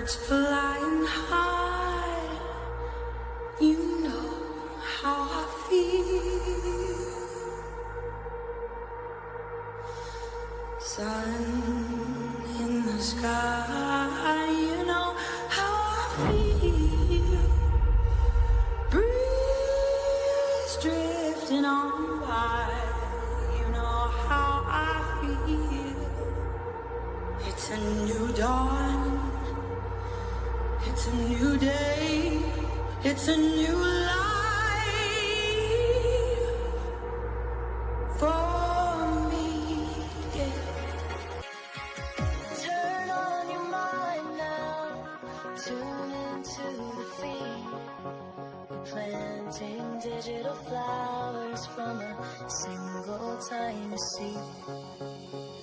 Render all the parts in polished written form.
Birds flying high, you know how I feel. Sun in the sky, you know how I feel. Breeze drifting on by, you know how I feel. It's a new dawn, it's a new day, it's a new life for me, yeah. Turn on your mind now, tune into the feed. We're planting digital flowers from a single tiny seed.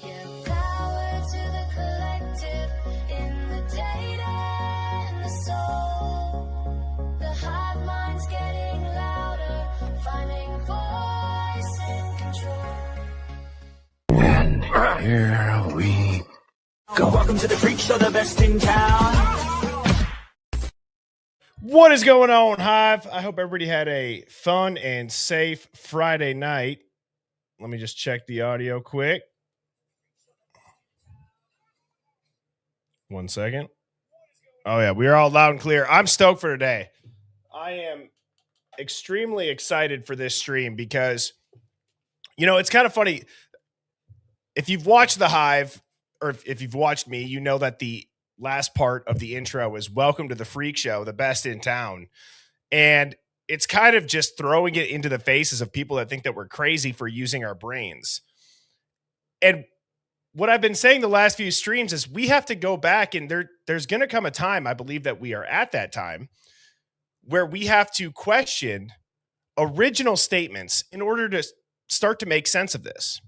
Yeah, power to the collective in the data and the soul. The hive mind's getting louder, finding voice and control. Here we go. Welcome to the Freak Show, the best in town. What is going on, Hive? I hope everybody had a fun and safe Friday night. Let me just check the audio quick. 1 second. Oh, yeah, we are all loud and clear. I'm stoked for today. I am extremely excited for this stream because, you know, it's kind of funny. If you've watched The Hive, or if you've watched me, you know that the last part of the intro is welcome to the Freak Show, the best in town. And it's kind of just throwing it into the faces of people that think that we're crazy for using our brains. And what I've been saying the last few streams is we have to go back, and there's going to come a time, I believe that we are at that time, where we have to question original statements in order to start to make sense of this.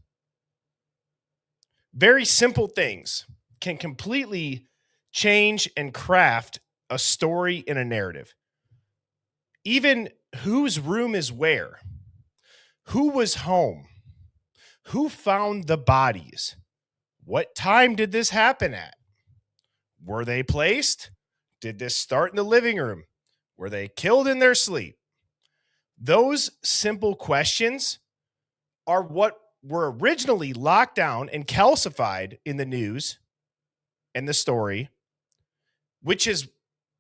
Very simple things can completely change and craft a story in a narrative. Even whose room is where, who was home, who found the bodies, what time did this happen at, were they placed, did this start in the living room, were they killed in their sleep? Those simple questions are what were originally locked down and calcified in the news and the story, which has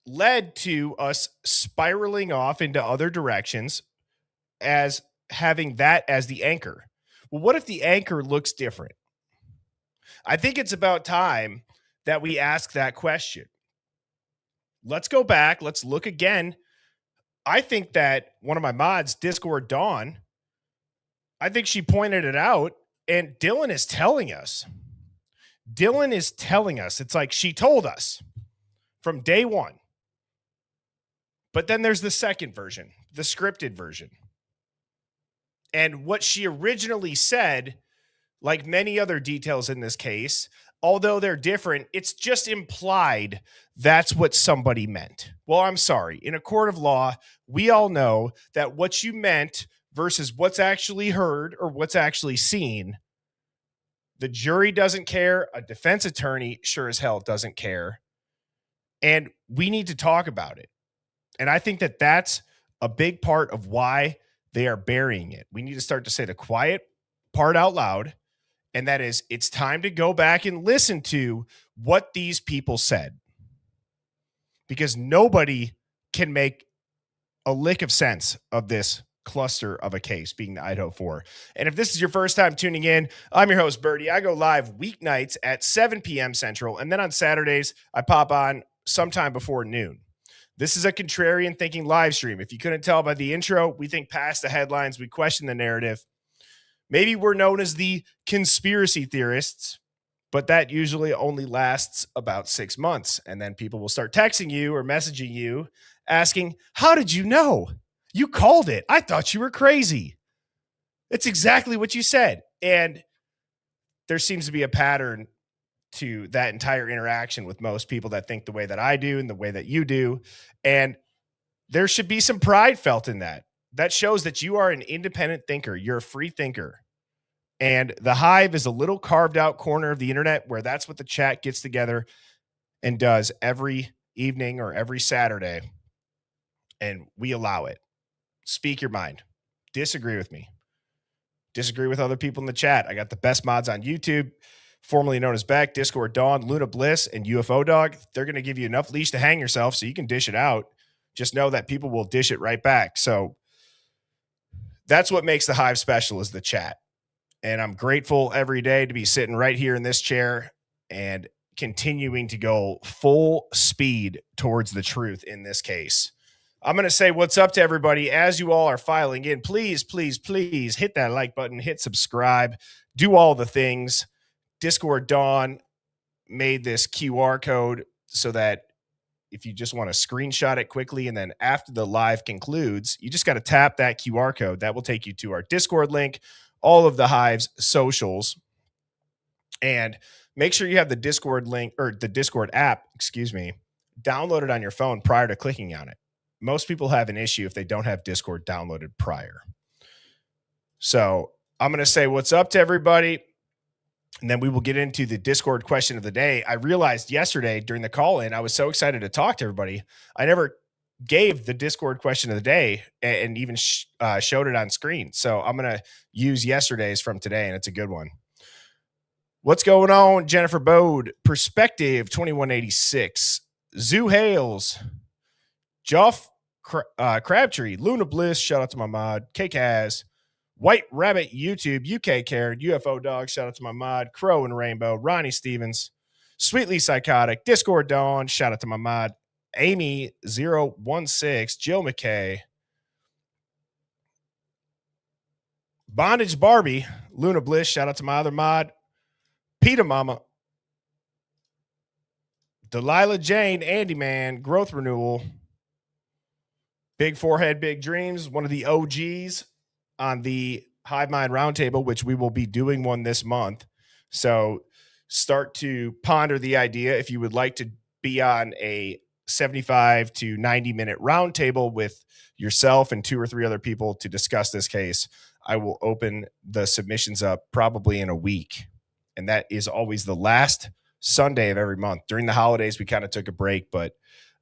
led to us spiraling off into other directions as having that as the anchor. Well, what if the anchor looks different? I think it's about time that we ask that question. Let's go back. Let's look again. I think that one of my mods, Discord Dawn, I think she pointed it out, and Dylan is telling us. Dylan is telling us. It's like she told us from day one. But then there's the second version, the scripted version. And what she originally said, like many other details in this case, although they're different, it's just implied that's what somebody meant. Well, I'm sorry. In a court of law, we all know that what you meant versus what's actually heard or what's actually seen, the jury doesn't care. A defense attorney sure as hell doesn't care. And we need to talk about it. And I think that that's a big part of why they are burying it. We need to start to say the quiet part out loud. And that is, it's time to go back and listen to what these people said. Because nobody can make a lick of sense of this cluster of a case being the Idaho 4. And if this is your first time tuning in, I'm your host, Birdie. I go live weeknights at 7 p.m. Central. And then on Saturdays, I pop on sometime before noon. This is a contrarian thinking live stream. If you couldn't tell by the intro, we think past the headlines. We question the narrative. Maybe we're known as the conspiracy theorists, but that usually only lasts about 6 months. And then people will start texting you or messaging you asking, how did you know? You called it. I thought you were crazy. It's exactly what you said. And there seems to be a pattern to that entire interaction with most people that think the way that I do and the way that you do. And there should be some pride felt in that. That shows that you are an independent thinker. You're a free thinker. And the Hive is a little carved out corner of the internet where that's what the chat gets together and does every evening or every Saturday, and we allow it. Speak your mind. Disagree with me. Disagree with other people in the chat. I got the best mods on YouTube, formerly known as Beck, Discord Dawn, Luna Bliss, and UFO Dog. They're going to give you enough leash to hang yourself so you can dish it out. Just know that people will dish it right back. So that's what makes the Hive special, is the chat. And I'm grateful every day to be sitting right here in this chair and continuing to go full speed towards the truth in this case. I'm going to say what's up to everybody as you all are filing in. Please, please, please hit that like button, hit subscribe, do all the things. Discord Dawn made this QR code so that if you just want to screenshot it quickly, and then after the live concludes, you just got to tap that QR code. That will take you to our Discord link, all of the Hive's socials, and make sure you have the Discord link, or the Discord app, downloaded on your phone prior to clicking on it. Most people have an issue if they don't have Discord downloaded prior. So I'm going to say what's up to everybody, and then we will get into the Discord question of the day. I realized yesterday during the call-in, I was so excited to talk to everybody, I never gave the Discord question of the day and even showed it on screen. So I'm going to use yesterday's from today, and it's a good one. What's going on, Jennifer Bode? Perspective 2186. Zoo Hales. Joff Crabtree. Luna Bliss. Shout out to my mod. K-Kaz. White Rabbit YouTube. UK Cared. UFO Dog. Shout out to my mod. Crow and Rainbow. Ronnie Stevens. Sweetly Psychotic. Discord Dawn. Shout out to my mod. Amy016. Jill McKay. Bondage Barbie. Luna Bliss. Shout out to my other mod. Peter Mama, Delilah Jane, Andy Man, Growth Renewal, Big Forehead, Big Dreams, one of the OGs on the Hive Mind Roundtable, which we will be doing one this month. So start to ponder the idea. If you would like to be on a 75 to 90-minute roundtable with yourself and 2 or 3 other people to discuss this case, I will open the submissions up probably in a week. And that is always the last Sunday of every month. During the holidays, we kind of took a break, but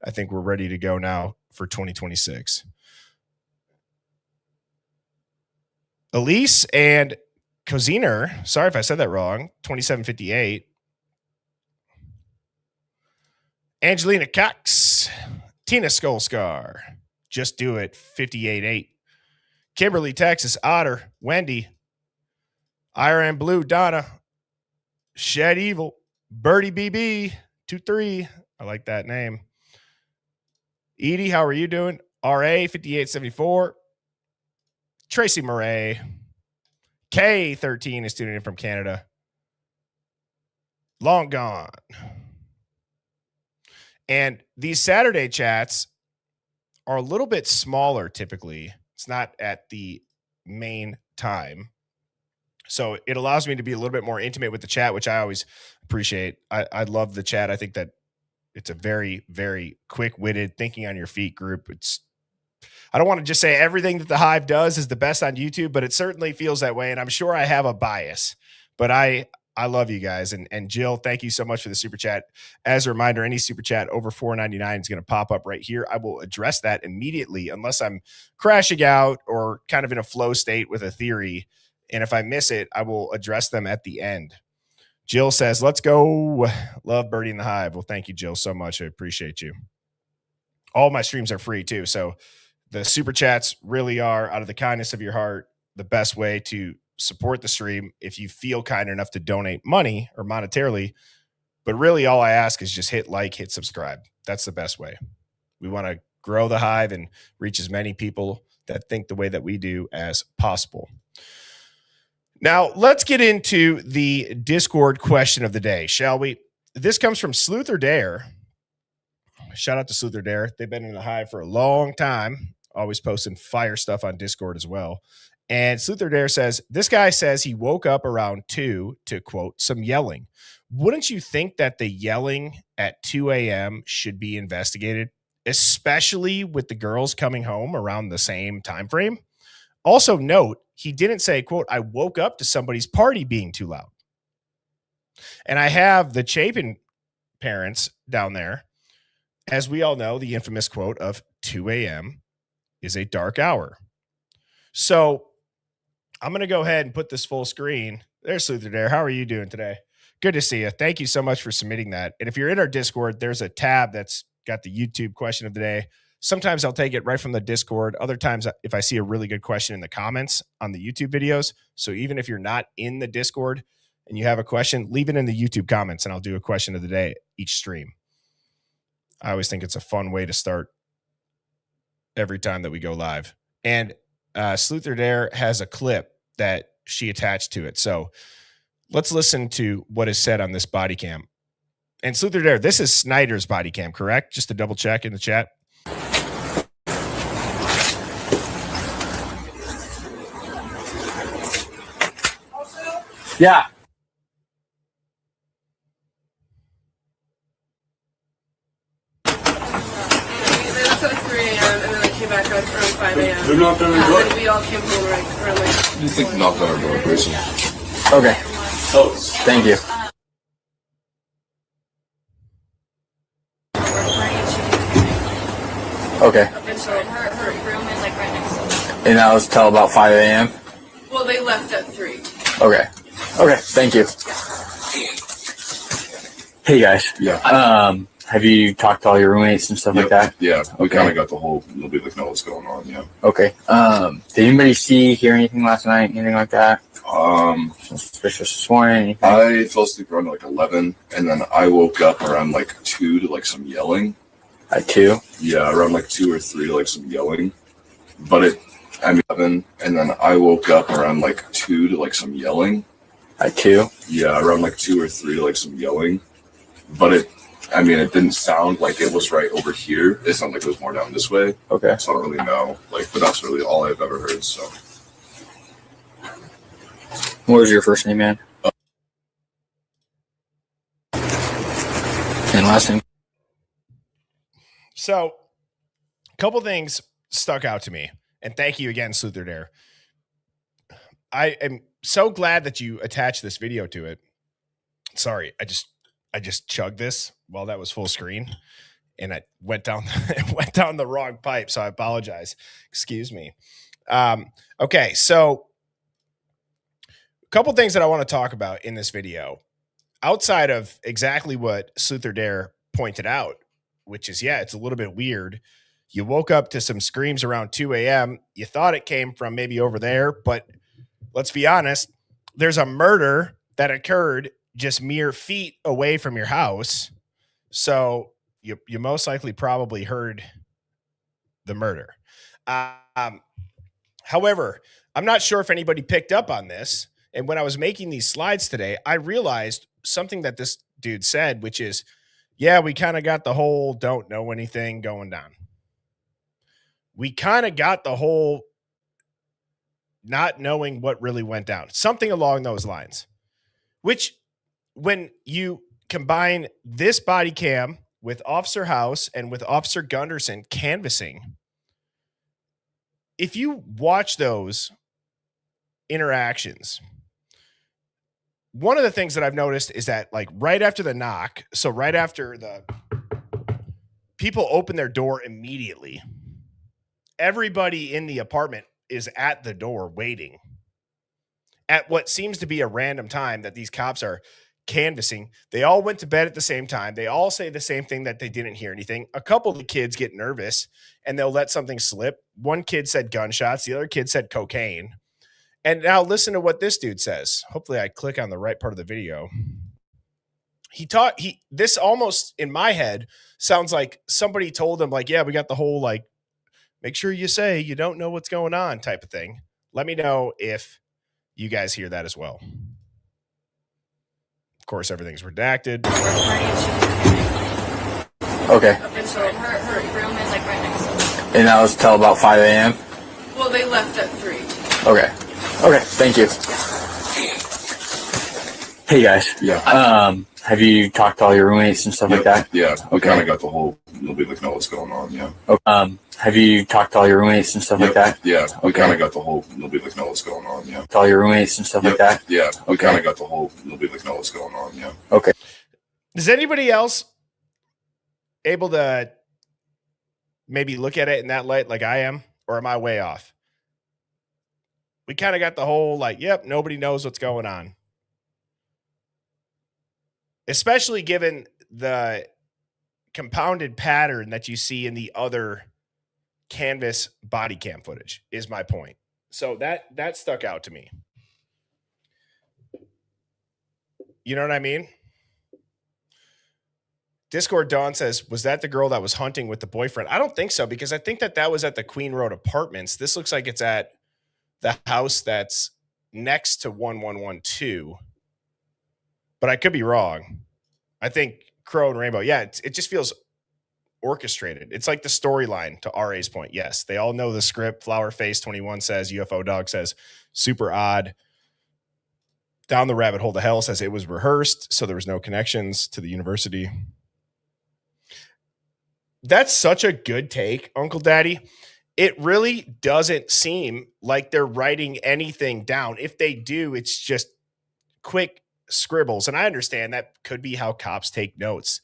I think we're ready to go now for 2026. Elise and Koziner, sorry if I said that wrong, 2758. Angelina Cox, Tina Skullscar, Just Do It, 58.8. Kimberly, Texas, Otter, Wendy, Iron Blue, Donna, Shed Evil, Birdie BB, 23. I like that name. Edie, how are you doing? RA, 5874. Tracy Murray. K13 is tuning in from Canada. Long Gone. And these Saturday chats are a little bit smaller typically. It's not at the main time. So it allows me to be a little bit more intimate with the chat, which I always appreciate. I love the chat. I think that it's a very, very quick-witted, thinking on your feet group. I don't want to just say everything that the Hive does is the best on YouTube, but it certainly feels that way. And I'm sure I have a bias, but I love you guys. And Jill, thank you so much for the super chat. As a reminder, any super chat over $4.99 is going to pop up right here. I will address that immediately unless I'm crashing out or kind of in a flow state with a theory. And if I miss it, I will address them at the end. Jill says, let's go. Love Birdie in the Hive. Well, thank you, Jill, so much. I appreciate you. All my streams are free, too. So the super chats really are, out of the kindness of your heart, the best way to support the stream if you feel kind enough to donate money or monetarily. But really, all I ask is just hit like, hit subscribe. That's the best way. We want to grow the Hive and reach as many people that think the way that we do as possible. Now, let's get into the Discord question of the day, shall we? This comes from Sleuther Dare. Shout out to Sleuther Dare. They've been in the Hive for a long time, always posting fire stuff on Discord as well. And Sleuther Dare says, this guy says he woke up around 2 to, quote, some yelling. Wouldn't you think that the yelling at 2 a.m. should be investigated, especially with the girls coming home around the same time frame? Also note, he didn't say, quote, I woke up to somebody's party being too loud. And I have the Chapin parents down there. as we all know, the infamous quote of 2 a.m. is a dark hour. So I'm going to go ahead and put this full screen. There's Sluther there. How are you doing today? Good to see you. Thank you so much for submitting that. And if you're in our Discord, there's a tab that's got the YouTube question of the day. Sometimes I'll take it right from the Discord. Other times, if I see a really good question in the comments on the YouTube videos. So even if you're not in the Discord and you have a question, leave it in the YouTube comments and I'll do a question of the day each stream. I always think it's a fun way to start every time that we go live. And Sluther Dare has a clip that she attached to it. So let's listen to what is said on this body cam. And Sluther Dare, this is Snyder's body cam, correct? Just to double check in the chat. Yeah. They left at 3 a.m. and then they came back like around 5 a.m. They're not gonna do And we all came home like around like. You think knock on our door, Grayson? Okay. Oh, thank you. Okay. And so her room is like right next to it. And that was till about 5 a.m.? Well, they left at 3. Okay. Okay, thank you. Hey guys. Yeah. Have you talked to all your roommates and stuff like that? Yeah, we Okay. kind of got the whole, nobody like know what's going on, yeah. Okay. Did anybody hear anything last night? Anything like that? Suspicious this morning? Anything? I fell asleep around like 11, and then I woke up around like 2 to like some yelling. At 2? Yeah, around like 2 or 3 to like some yelling. But I mean, 11, and then I woke up around like 2 to like some yelling. At 2? Yeah, around like 2 or 3 to like some yelling. But it didn't sound like it was right over here. It sounded like it was more down this way. Okay. So I don't really know. Like, but that's really all I've ever heard. So What was your first name, man? And last name? So a couple things stuck out to me. And thank you again, Sluther Dare. I am so glad that you attached this video to it. Sorry, I just chugged this while that was full screen, and I went down the wrong pipe. So I apologize. Excuse me. Okay, so a couple things that I want to talk about in this video, outside of exactly what Sluther Dare pointed out, which is, yeah, it's a little bit weird. You woke up to some screams around 2 a.m. You thought it came from maybe over there, but let's be honest, there's a murder that occurred just mere feet away from your house. So you most likely probably heard the murder. However, I'm not sure if anybody picked up on this. And when I was making these slides today, I realized something that this dude said, which is, yeah, we kind of got the whole don't know anything going down. We kind of got the whole not knowing what really went down. Something along those lines, which when you combine this body cam with Officer House and with Officer Gunderson canvassing, if you watch those interactions, one of the things that I've noticed is that, like, right after the knock, so right after the people open their door immediately, everybody in the apartment is at the door waiting at what seems to be a random time that these cops are canvassing. They all went to bed at the same time. They all say the same thing, that they didn't hear anything. A couple of the kids get nervous and they'll let something slip. One kid said gunshots. The other kid said cocaine. And now listen to what this dude says. Hopefully I click on the right part of the video. This almost in my head sounds like somebody told him, like, yeah, we got the whole, like, make sure you say you don't know what's going on type of thing. Let me know if you guys hear that as well. Of course, everything's redacted. Okay. And so her room is like right next to it. And that was till about 5 a.m.? Well, they left at 3. Okay. Okay, thank you. Hey guys. yeah, Have you talked to all your roommates and stuff like that? yeah, we Okay. kind of got the whole, nobody like know what's going on, yeah. Have you talked to all your roommates and stuff like that? Yeah, we Okay. kind of got the whole, nobody like know what's going on, yeah. To all your roommates and stuff like that? Yeah, we Okay. kind of got the whole, nobody like know what's going on, yeah. Okay. Does anybody else able to maybe look at it in that light like I am, or am I way off? We kind of got the whole like, yep, nobody knows what's going on. Especially given the compounded pattern that you see in the other canvas body cam footage is my point. So that stuck out to me. You know what I mean? Discord Dawn says, was that the girl that was hunting with the boyfriend? I don't think so, because I think that was at the Queen Road Apartments. This looks like it's at the house that's next to 1112. But I could be wrong. I think Crow and Rainbow. Yeah, it just feels orchestrated. It's like the storyline, to RA's point. Yes, they all know the script. Flower Face 21 says, UFO Dog says, super odd. Down the Rabbit Hole to Hell says it was rehearsed, so there was no connections to the university. That's such a good take, Uncle Daddy. It really doesn't seem like they're writing anything down. If they do, it's just quick scribbles. And I understand that could be how cops take notes.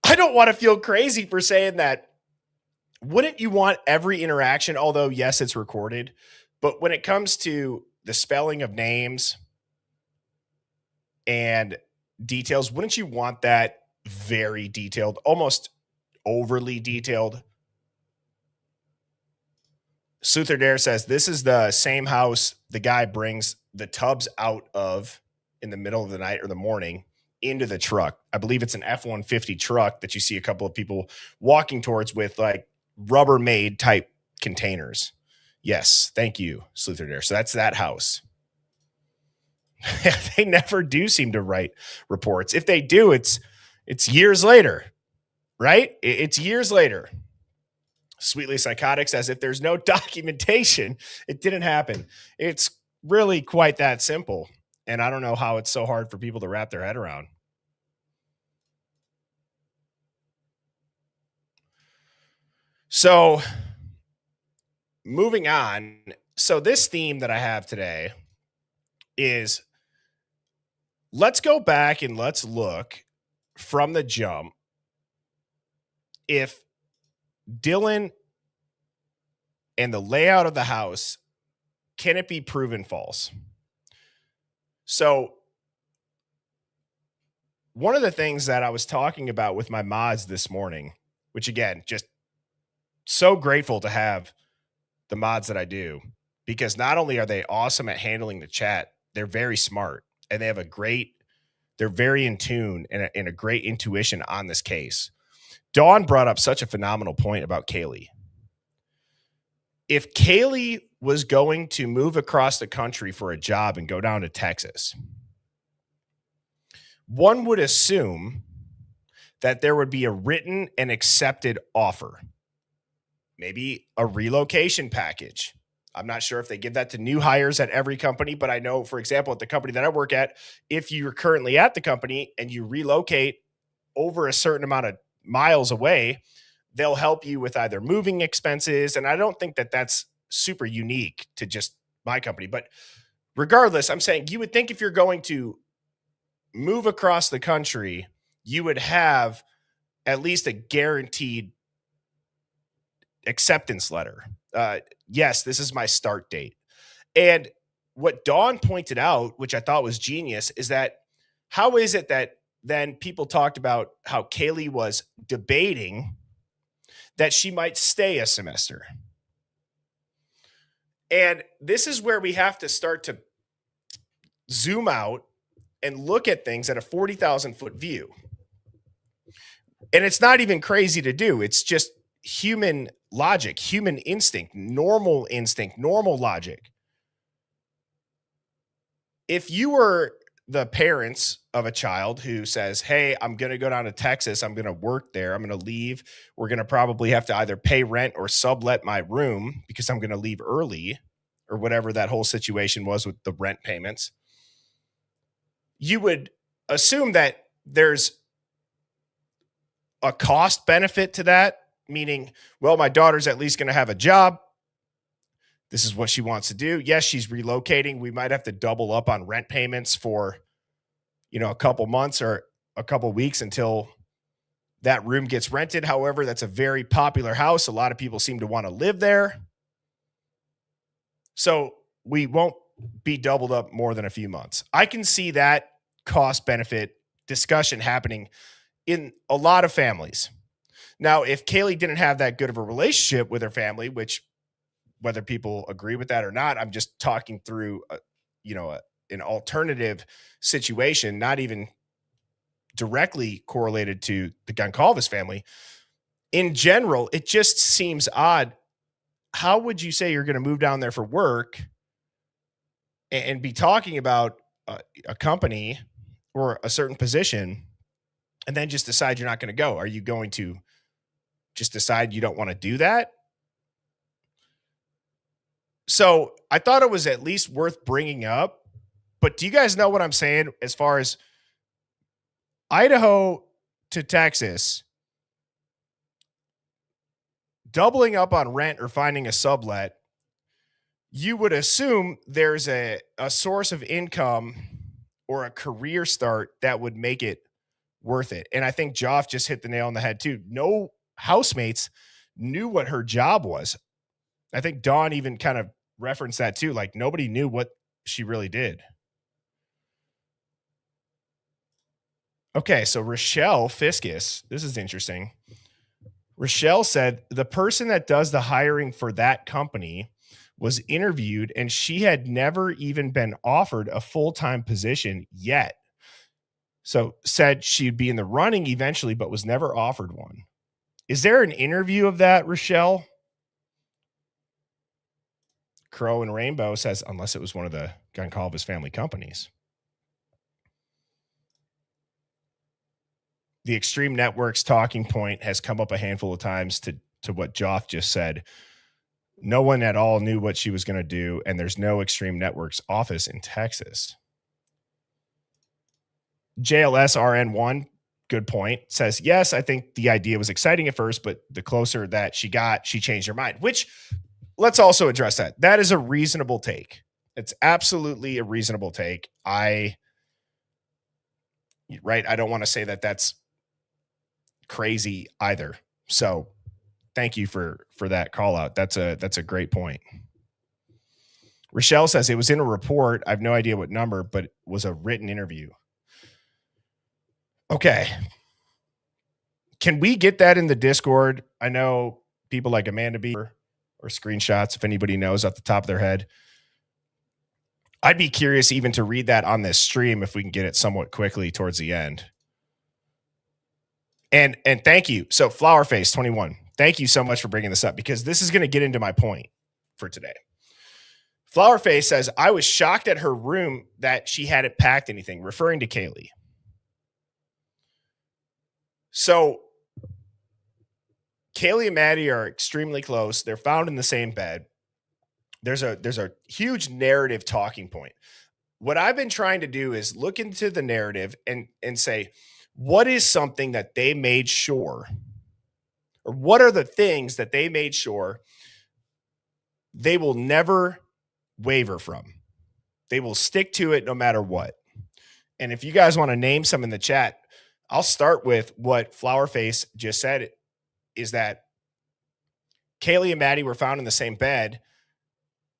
I don't want to feel crazy for saying that. Wouldn't you want every interaction, although yes, it's recorded, but when it comes to the spelling of names and details, wouldn't you want that very detailed, almost overly detailed? Suther Dare says, this is the same house the guy brings the tubs out of in the middle of the night or the morning into the truck. I believe it's an F-150 truck that you see a couple of people walking towards with like Rubbermaid type containers. Yes, thank you, Sluther Dare. So that's that house. They never do seem to write reports. If they do, it's years later, right? It's years later. Sweetly Psychotic says, if there's no documentation, it didn't happen. It's really quite that simple. And I don't know how it's so hard for people to wrap their head around. So moving on. So this theme that I have today is, let's go back and let's look from the jump if Dylan and the layout of the house, can it be proven false? So one of the things that I was talking about with my mods this morning, which again, just so grateful to have the mods that I do, because not only are they awesome at handling the chat, they're very smart and they have they're very in tune and a great intuition on this case. Dawn brought up such a phenomenal point about Kaylee. If Kaylee was going to move across the country for a job and go down to Texas, one would assume that there would be a written and accepted offer, maybe a relocation package. I'm not sure if they give that to new hires at every company, but I know, for example, at the company that I work at, if you're currently at the company and you relocate over a certain amount of miles away, they'll help you with either moving expenses. And I don't think that that's super unique to just my company. But regardless, I'm saying you would think if you're going to move across the country, you would have at least a guaranteed acceptance letter. Yes, this is my start date. And what Dawn pointed out, which I thought was genius, is that how is it that then people talked about how Kaylee was debating that she might stay a semester? And this is where we have to start to zoom out and look at things at a 40,000 foot view. And it's not even crazy to do. It's just human logic, human instinct, normal logic. If you were the parents of a child who says, hey, I'm going to go down to Texas, I'm going to work there, I'm going to leave, we're going to probably have to either pay rent or sublet my room because I'm going to leave early, or whatever that whole situation was with the rent payments, you would assume that there's a cost benefit to that, meaning, well, my daughter's at least going to have a job. This is what she wants to do. Yes, she's relocating. We might have to double up on rent payments for, a couple months, or a couple weeks until that room gets rented. However, that's a very popular house. A lot of people seem to want to live there. So we won't be doubled up more than a few months. I can see that cost benefit discussion happening in a lot of families. Now, if Kaylee didn't have that good of a relationship with her family, which whether people agree with that or not, I'm just talking through, an alternative situation, not even directly correlated to the Goncalves family. In general, it just seems odd. How would you say you're going to move down there for work and be talking about a company or a certain position and then just decide you're not going to go? Are you going to just decide you don't want to do that? So I thought it was at least worth bringing up. But do you guys know what I'm saying as far as Idaho to Texas, doubling up on rent or finding a sublet? You would assume there's a source of income or a career start that would make it worth it. And I think Joff just hit the nail on the head too. No housemates knew what her job was. I think Dawn even kind of referenced that too. Like nobody knew what she really did. Okay, so Rochelle Fiscus, this is interesting. Rochelle said the person that does the hiring for that company was interviewed and she had never even been offered a full-time position yet. So said she'd be in the running eventually, but was never offered one. Is there an interview of that, Rochelle? Crow and Rainbow says, unless it was one of the Goncalves family companies. The Extreme Networks talking point has come up a handful of times to what Joff just said. No one at all knew what she was going to do, and there's no Extreme Networks office in Texas. JLSRN1, good point, says, yes, I think the idea was exciting at first, but the closer that she got, she changed her mind, which let's also address that. That is a reasonable take. It's absolutely a reasonable take. I don't want to say that that's crazy either. So thank you for that call out. That's a great point. Rochelle says it was in a report. I have no idea what number, but it was a written interview. Okay. Can we get that in the Discord? I know people like Amanda B or screenshots, if anybody knows off the top of their head. I'd be curious even to read that on this stream if we can get it somewhat quickly towards the end. And thank you. So Flowerface 21, thank you so much for bringing this up because this is going to get into my point for today. Flowerface says, I was shocked at her room that she hadn't packed anything, referring to Kaylee. So Kaylee and Maddie are extremely close. They're found in the same bed. There's a huge narrative talking point. What I've been trying to do is look into the narrative and say, what is something that they made sure, or what are the things that they made sure they will never waver from? They will stick to it no matter what. And if you guys want to name some in the chat, I'll start with what Flowerface just said, is that Kaylee and Maddie were found in the same bed.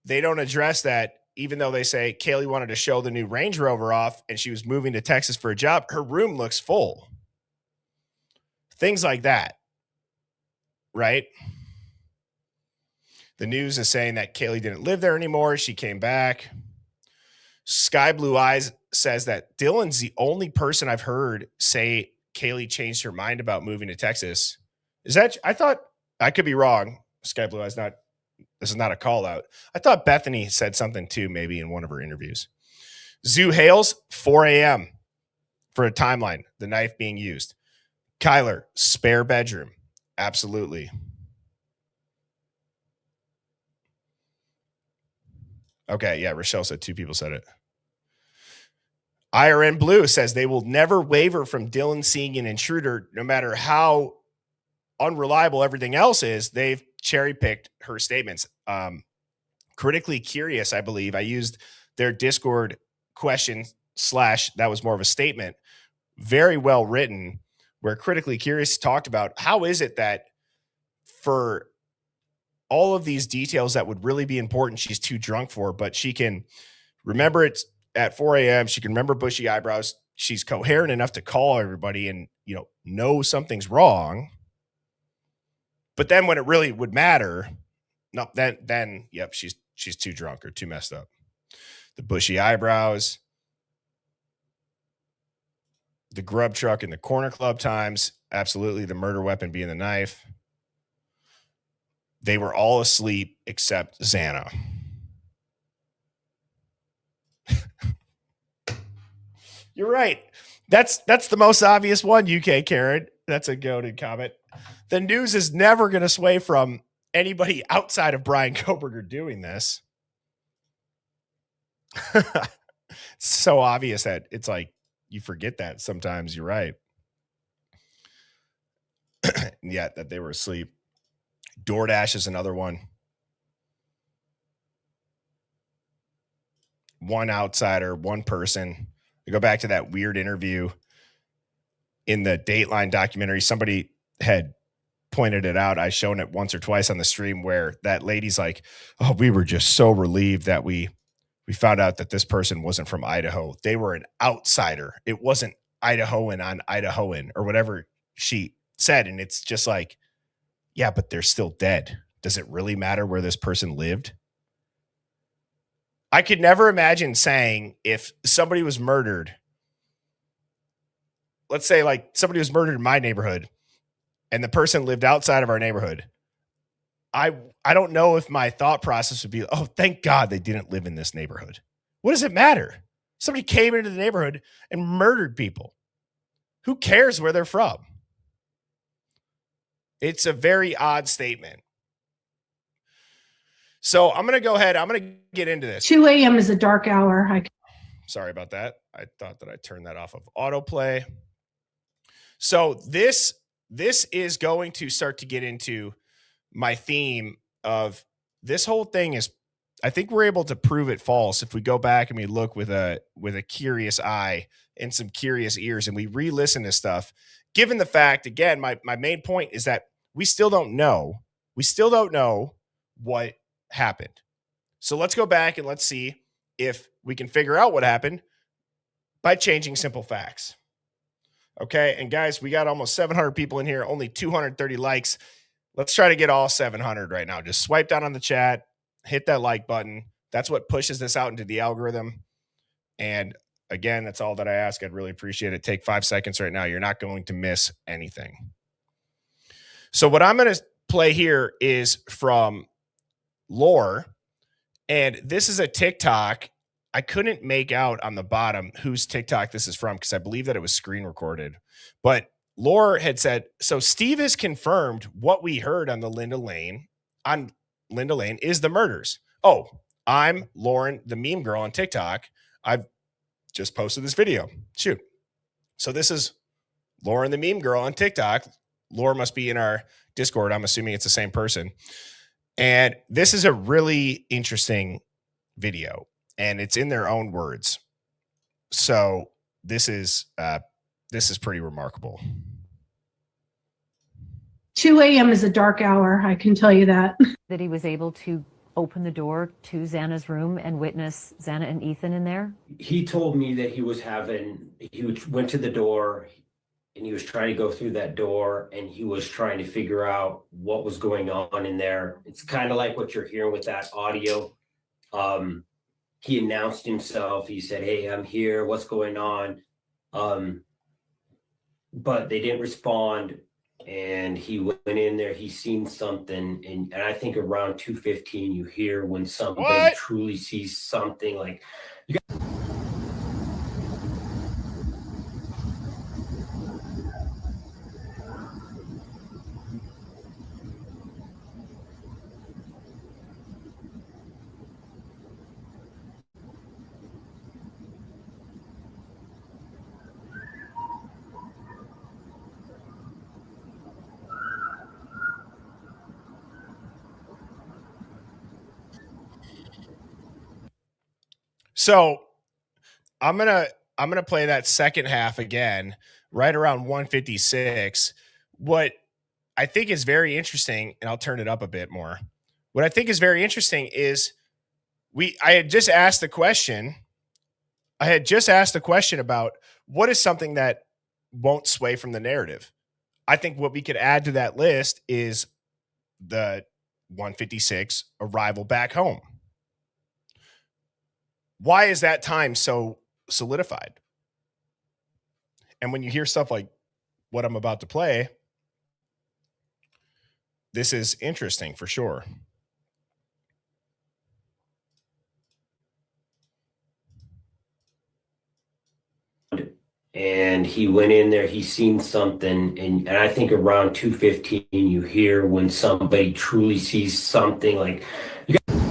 They don't address that, even though they say Kaylee wanted to show the new Range Rover off and she was moving to Texas for a job. Her room looks full. Things like that, right? The news is saying that Kaylee didn't live there anymore. She came back. Sky Blue Eyes says that Dylan's the only person I've heard say Kaylee changed her mind about moving to Texas. Is that, I thought, I could be wrong. Sky Blue Eyes, this is not a call out. I thought Bethany said something too, maybe in one of her interviews. Zoo Hales, 4 a.m. for a timeline, the knife being used. Kyler, spare bedroom. Absolutely. Okay, yeah, Rochelle said 2 people said it. IRN Blue says they will never waver from Dylan seeing an intruder, no matter how unreliable everything else is. They've cherry-picked her statements. Critically Curious, I believe. I used their Discord question / that was more of a statement. very well written, where Critically Curious talked about how is it that for all of these details that would really be important, she's too drunk for, but she can remember it at 4 a.m. She can remember bushy eyebrows. She's coherent enough to call everybody and, know something's wrong. But then when it really would matter, no, then yep, she's too drunk or too messed up. The bushy eyebrows, the grub truck in the corner club times, absolutely the murder weapon being the knife. They were all asleep except Xana. You're right. That's the most obvious one, UK Karen. That's a goated comment. The news is never going to sway from anybody outside of Brian Koberger doing this. It's so obvious that it's like you forget that sometimes. You're right. Yet that they were asleep. DoorDash is another one. One outsider, one person. I go back to that weird interview in the Dateline documentary. Somebody had pointed it out. I've shown it once or twice on the stream where that lady's like, oh, we were just so relieved that we found out that this person wasn't from Idaho. They were an outsider. It wasn't Idahoan on Idahoan or whatever she said. And it's just like, yeah, but they're still dead. Does it really matter where this person lived? I could never imagine saying if somebody was murdered, let's say like somebody was murdered in my neighborhood and the person lived outside of our neighborhood. I don't know if my thought process would be, oh, thank God they didn't live in this neighborhood. What does it matter? Somebody came into the neighborhood and murdered people. Who cares where they're from? It's a very odd statement. So I'm going to go ahead. I'm going to get into this. 2 a.m. is a dark hour. Sorry about that. I thought that I turned that off of autoplay. So this is going to start to get into my theme of this whole thing is, I think we're able to prove it false if we go back and we look with a curious eye and some curious ears and we re-listen to stuff. Given the fact, again, my main point is that we still don't know. We still don't know what happened. So let's go back and let's see if we can figure out what happened by changing simple facts. Okay. And guys, we got almost 700 people in here, only 230 likes. Let's try to get all 700 right now. Just swipe down on the chat, hit that like button. That's what pushes this out into the algorithm. And again, that's all that I ask. I'd really appreciate it. Take 5 seconds right now. You're not going to miss anything. So what I'm going to play here is from Lore. And this is a TikTok. I couldn't make out on the bottom whose TikTok this is from because I believe that it was screen recorded. But Lore had said, so Steve has confirmed what we heard on Linda Lane is the murders. Oh, I'm Lauren, the meme girl on TikTok. I've just posted this video. Shoot. So this is Lauren, the meme girl on TikTok. Lore must be in our Discord. I'm assuming it's the same person. And this is a really interesting video, and it's in their own words. So this is pretty remarkable. 2 a.m. is a dark hour. I can tell you that. That he was able to open the door to Xana's room and witness Xana and Ethan in there? He told me that he went to the door and he was trying to go through that door and he was trying to figure out what was going on in there. It's kind of like what you're hearing with that audio. He announced himself. He said, hey, I'm here. What's going on? But they didn't respond. And he went in there. He seen something. And I think around 2:15, you hear when somebody truly sees something like you got. So I'm I'm going to play that second half again, right around 156. What I think is very interesting, and I'll turn it up a bit more. What I think is very interesting is I had just asked the question. I had just asked the question about what is something that won't sway from the narrative. I think what we could add to that list is the 156 arrival back home. Why is that time so solidified? And when you hear stuff like what I'm about to play, this is interesting for sure. And he went in there, he seen something, and I think around 2:15 you hear when somebody truly sees something like you got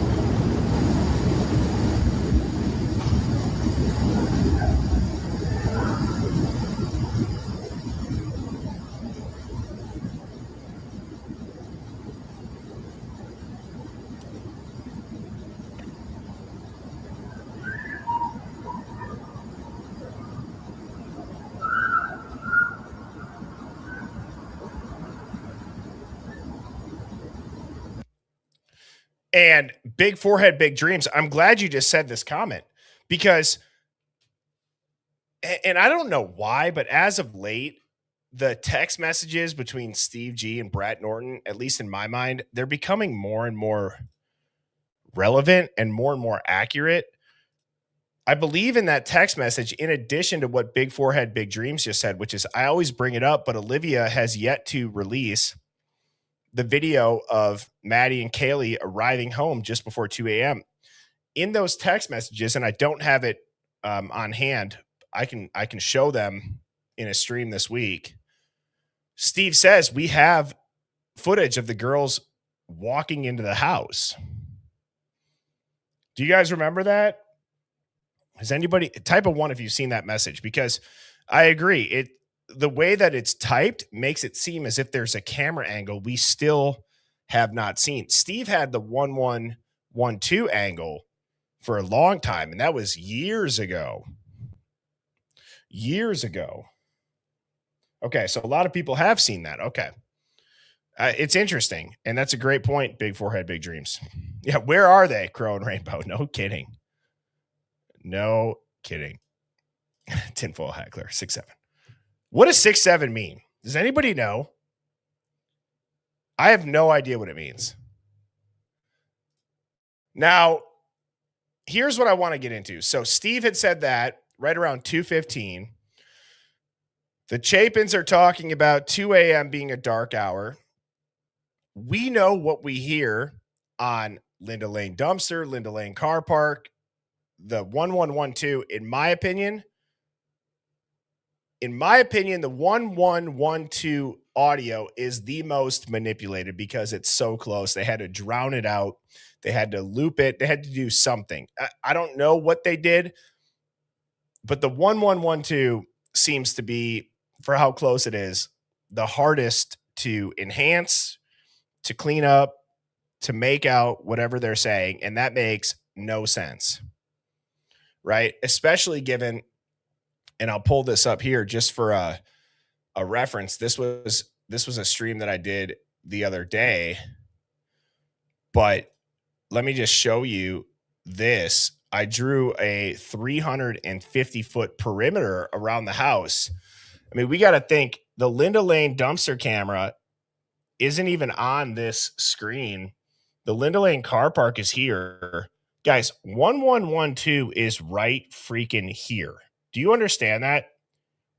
And big forehead, big dreams. I'm glad you just said this comment because, and I don't know why, but as of late, the text messages between Steve G and Brett Norton, at least in my mind, they're becoming more and more relevant and more accurate. I believe in that text message, in addition to what Big Forehead, Big Dreams just said, which is I always bring it up, but Olivia has yet to release the video of Maddie and Kaylee arriving home just before 2 a.m. In those text messages, and I don't have it on hand, I can show them in a stream this week. Steve says we have footage of the girls walking into the house. Do you guys remember that? Has anybody type of one if you've seen that message? Because I agree, the way that it's typed makes it seem as if there's a camera angle we still have not seen. Steve had the 1112 angle for a long time, and that was years ago. Okay, so a lot of people have seen that. Okay. It's interesting, and that's a great point, Big Forehead, Big Dreams. Yeah, where are they, Crow and Rainbow? No kidding. Tinfoil Heckler, 6'7". What does 6'7" mean? Does anybody know? I have no idea what it means. Now, here's what I want to get into. So Steve had said that right around 2:15. The Chapins are talking about 2 a.m. being a dark hour. We know what we hear on Linda Lane Dumpster, Linda Lane Car Park, the 1112. In my opinion, the 1112 audio is the most manipulated because it's so close. They had to drown it out. They had to loop it. They had to do something. I don't know what they did, but the 1112 seems to be, for how close it is, the hardest to enhance, to clean up, to make out whatever they're saying. And that makes no sense, right? Especially given, and I'll pull this up here just for a reference. This was a stream that I did the other day, but let me just show you this. I drew a 350-foot perimeter around the house. I mean, we got to think the Linda Lane dumpster camera isn't even on this screen. The Linda Lane car park is here. Guys, 1112 is right freaking here. Do you understand that?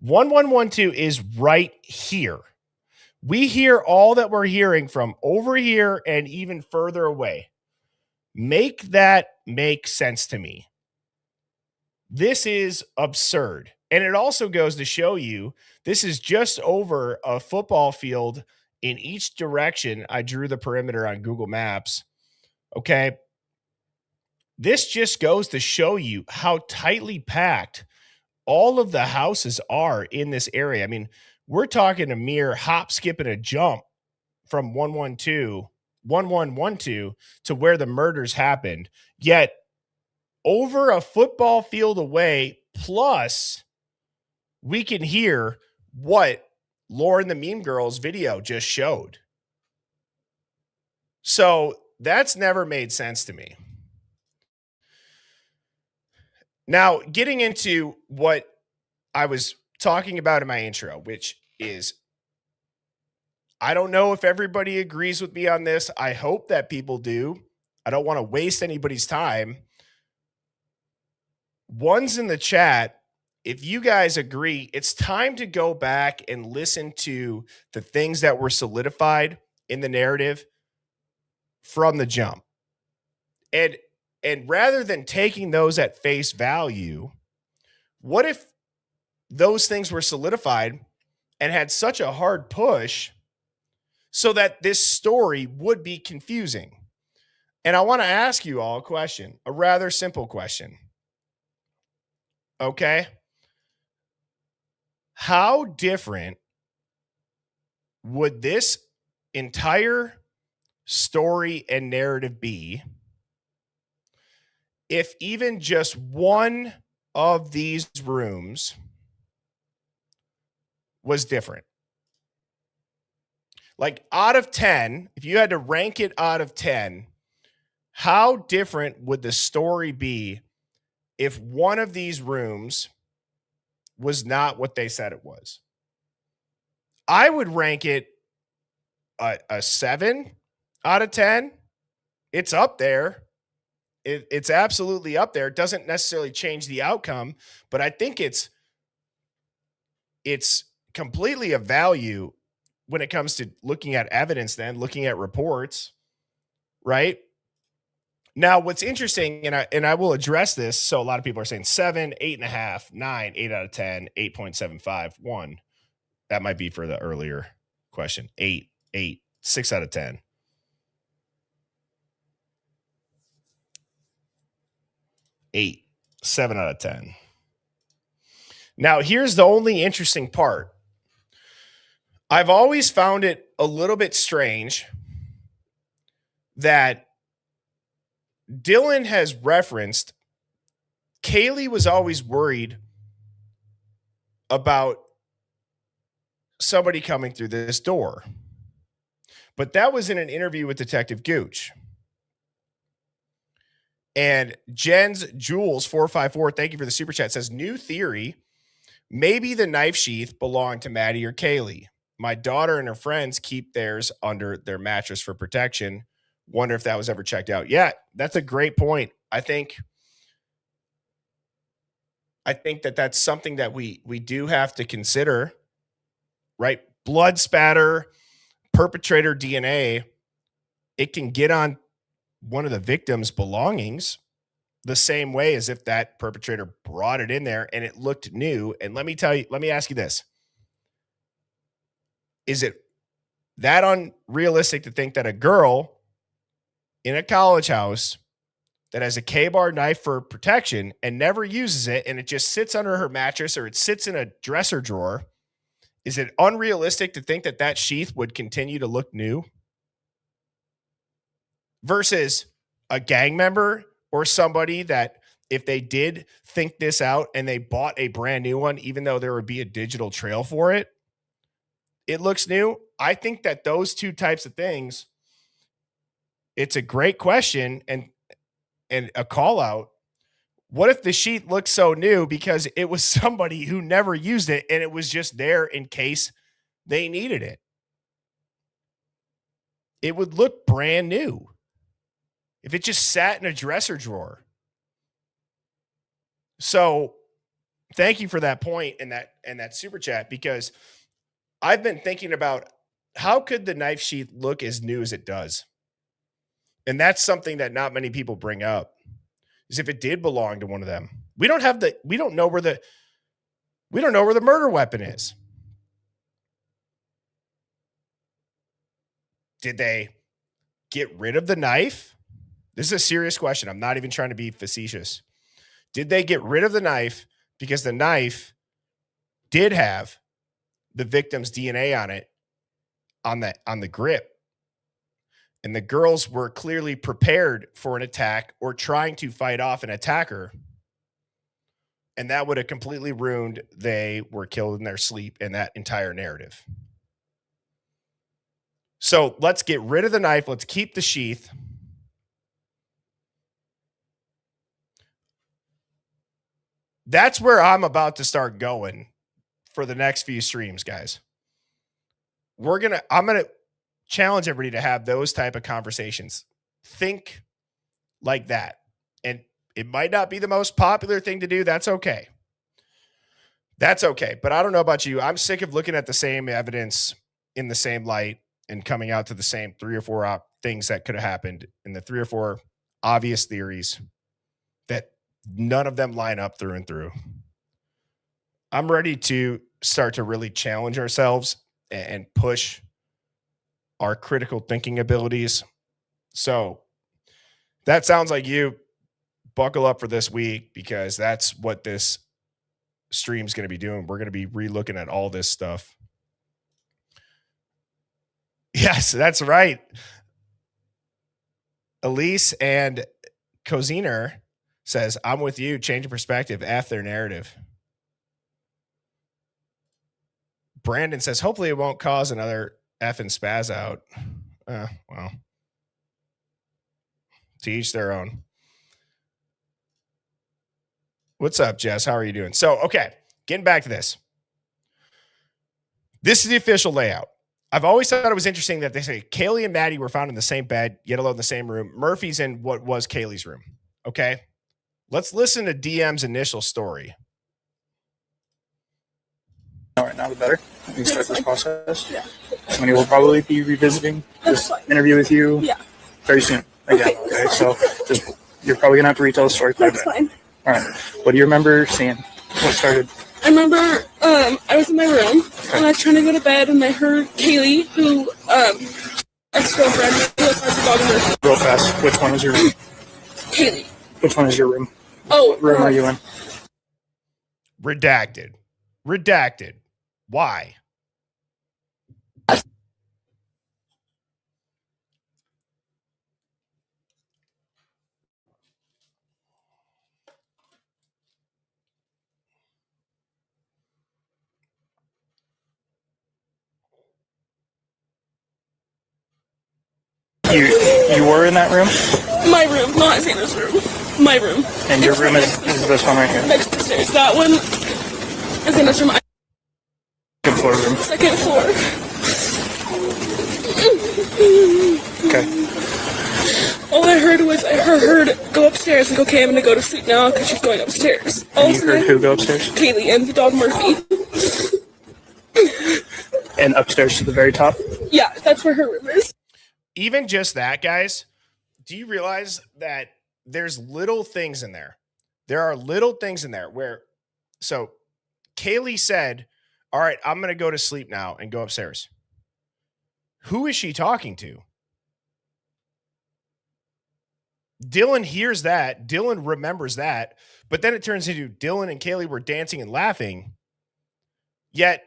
1112 is right here. We hear all that we're hearing from over here and even further away. Make that make sense to me. This is absurd. And it also goes to show you this is just over a football field in each direction. I drew the perimeter on Google Maps. Okay. This just goes to show you how tightly packed all of the houses are in this area. I mean, we're talking a mere hop, skip, and a jump from 1112 to where the murders happened. Yet over a football field away, Plus, we can hear what Lauren the Meme Girl's video just showed. So that's never made sense to me. Now, getting into what I was talking about in my intro, which is, I don't know if everybody agrees with me on this. I hope that people do. I don't want to waste anybody's time. One's in the chat. If you guys agree, it's time to go back and listen to the things that were solidified in the narrative from the jump. And rather than taking those at face value, what if those things were solidified and had such a hard push so that this story would be confusing? And I want to ask you all a question, a rather simple question. Okay? How different would this entire story and narrative be if even just one of these rooms was different? Like, out of 10, if you had to rank it out of 10, how different would the story be if one of these rooms was not what they said it was? I would rank it a 7 out of 10. It's up there. It's absolutely up there. It doesn't necessarily change the outcome, but I think it's completely of value when it comes to looking at evidence, then looking at reports, right? Now, what's interesting, and I will address this. So a lot of people are saying 7, 8.5, 9, 8 out of 10, 8.75, 1. That might be for the earlier question. 8, 6 out of 10. 8, 7 out of 10. Now, here's the only interesting part. I've always found it a little bit strange that Dylan has referenced Kaylee was always worried about somebody coming through this door. But that was in an interview with Detective Gooch. And Jen's Jules 454, thank you for the super chat, says, new theory, maybe the knife sheath belonged to Maddie or Kaylee. My daughter and her friends keep theirs under their mattress for protection. Wonder if that was ever checked out. Yeah, that's a great point. I think that that's something that we do have to consider, right? Blood spatter, perpetrator DNA, it can get on one of the victim's belongings the same way as if that perpetrator brought it in there and it looked new. And let me ask you this. Is it that unrealistic to think that a girl in a college house that has a K-bar knife for protection and never uses it, and it just sits under her mattress or it sits in a dresser drawer, is it unrealistic to think that that sheath would continue to look new? Versus a gang member or somebody that, if they did think this out and they bought a brand new one, even though there would be a digital trail for it, it looks new. I think that those two types of things, it's a great question and a call out. What if the sheet looks so new because it was somebody who never used it and it was just there in case they needed it? It would look brand new if it just sat in a dresser drawer. So thank you for that point and that super chat, because I've been thinking about how could the knife sheath look as new as it does? And that's something that not many people bring up, is if it did belong to one of them. We don't know where the murder weapon is. Did they get rid of the knife? This is a serious question. I'm not even trying to be facetious. Did they get rid of the knife because the knife did have the victim's DNA on it, on the grip? And the girls were clearly prepared for an attack or trying to fight off an attacker. And that would have completely ruined they were killed in their sleep and that entire narrative. So let's get rid of the knife. Let's keep the sheath. That's where I'm about to start going for the next few streams, guys. I'm going to challenge everybody to have those type of conversations. Think like that. And it might not be the most popular thing to do. That's okay. That's okay. But I don't know about you. I'm sick of looking at the same evidence in the same light and coming out to the same 3 or 4 things that could have happened in the 3 or 4 obvious theories that none of them line up through and through. I'm ready to start to really challenge ourselves and push our critical thinking abilities. So that sounds like you. Buckle up for this week, because that's what this stream's going to be doing. We're going to be re-looking at all this stuff. Yes, that's right. Elise and Koziner says, I'm with you. Change of perspective. F their narrative. Brandon says, hopefully it won't cause another F and spaz out. Well, to each their own. What's up, Jess? How are you doing? So, okay, getting back to this. This is the official layout. I've always thought it was interesting that they say Kaylee and Maddie were found in the same bed, yet alone in the same room. Murphy's in what was Kaylee's room. Okay, let's listen to DM's initial story. All right, now the better. We can start this process. Yeah. Somebody will probably be revisiting this interview with you very soon. Again, okay? So you're probably going to have to retell the story quite a bit. That's fine. All right. What do you remember seeing? What started? I remember I was in my room and I was trying to go to bed and I heard Kaylee, who ex-girlfriend, who was my dog in her. Real fast. Which one is your room? Kaylee. Which one is your room? Oh, what room are you in? Redacted. Redacted. Why? You were in that room? My room, not Xana's room. My room. And your room is this one right here? Next to the stairs. That one is Xana's room. Second floor room. Second floor. Okay. All I heard was I heard her go upstairs and go, okay, I'm going to go to sleep now because she's going upstairs. And you heard who go upstairs? Kaylee and the dog Murphy. And upstairs to the very top? Yeah, that's where her room is. Even just that, guys, do you realize that there's little things in there? There are little things in there where, so Kaylee said, all right, I'm going to go to sleep now and go upstairs. Who is she talking to? Dylan hears that. Dylan remembers that. But then it turns into Dylan and Kaylee were dancing and laughing. Yet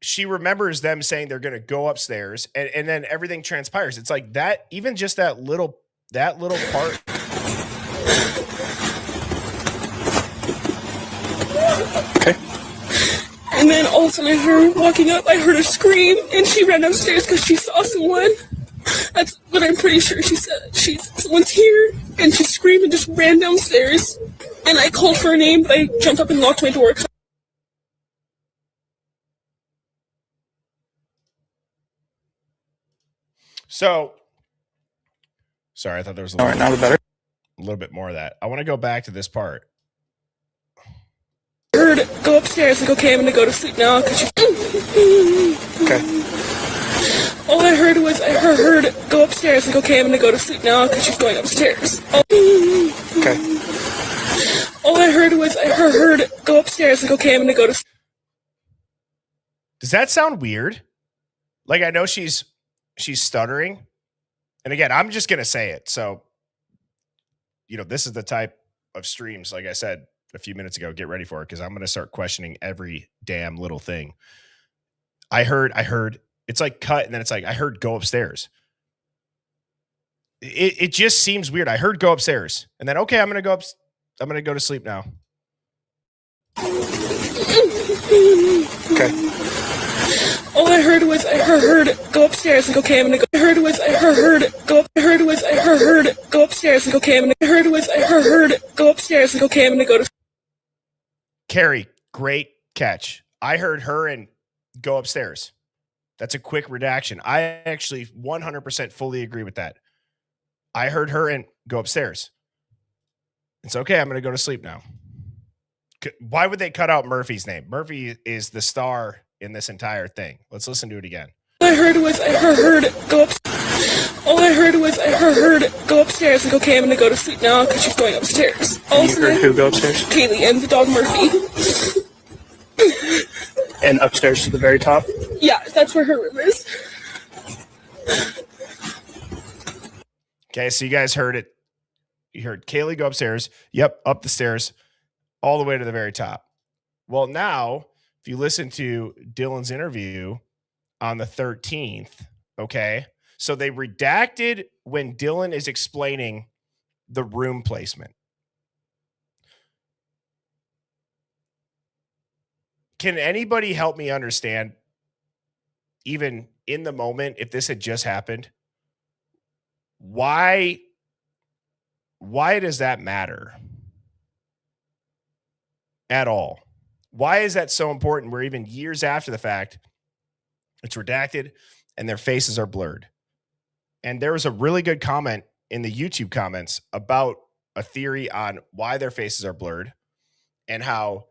she remembers them saying they're going to go upstairs, and then everything transpires. It's like that, even just that little part. Okay. And then all of a sudden I heard her walking up, I heard her scream, and she ran upstairs because she saw someone. That's what I'm pretty sure she said. Someone's here, and she screamed and just ran downstairs. And I called for her name, but I jumped up and locked my door. So, sorry, I thought there was a little bit more of that. I want to go back to this part. I heard her go upstairs, like, okay, I'm going to go to sleep now because she's... Okay. All I heard was I heard her go upstairs, like, okay, I'm going to go to sleep now because she's going upstairs. Okay. All I heard was I heard her go upstairs, like, okay, I'm going to go to sleep. Does that sound weird? Like, I know she's stuttering. And again, I'm just going to say it. So, this is the type of streams, like I said a few minutes ago, get ready for it, because I'm going to start questioning every damn little thing. I heard, it's like cut, and then it's like, I heard go upstairs. It just seems weird. I heard go upstairs, and then, okay, I'm going to go I'm going to go to sleep now. Okay. All I heard was I heard go upstairs. Like, okay, I'm gonna go. I heard was I heard go. I heard was I heard go upstairs. Like, okay, I'm gonna. I heard was I heard go upstairs. Like, okay, I'm gonna go to. Carrie, great catch. I heard her and go upstairs. That's a quick redaction. I actually 100% fully agree with that. I heard her and go upstairs. It's okay. I'm going to go to sleep now. Why would they cut out Murphy's name? Murphy is the star in this entire thing. Let's listen to it again. All I heard was I heard go up. All I heard was I heard go upstairs. Like, okay, I'm gonna go to sleep now because she's going upstairs. And you heard who go upstairs? Kaylee and the dog Murphy. And upstairs to the very top? Yeah, that's where her room is. Okay, so you guys heard it. You heard Kaylee go upstairs. Yep, up the stairs, all the way to the very top. Well, now, if you listen to Dylan's interview on the 13th, okay, so they redacted when Dylan is explaining the room placement. Can anybody help me understand, even in the moment, if this had just happened, why does that matter at all? Why is that so important where even years after the fact, it's redacted and their faces are blurred? And there was a really good comment in the YouTube comments about a theory on why their faces are blurred and how,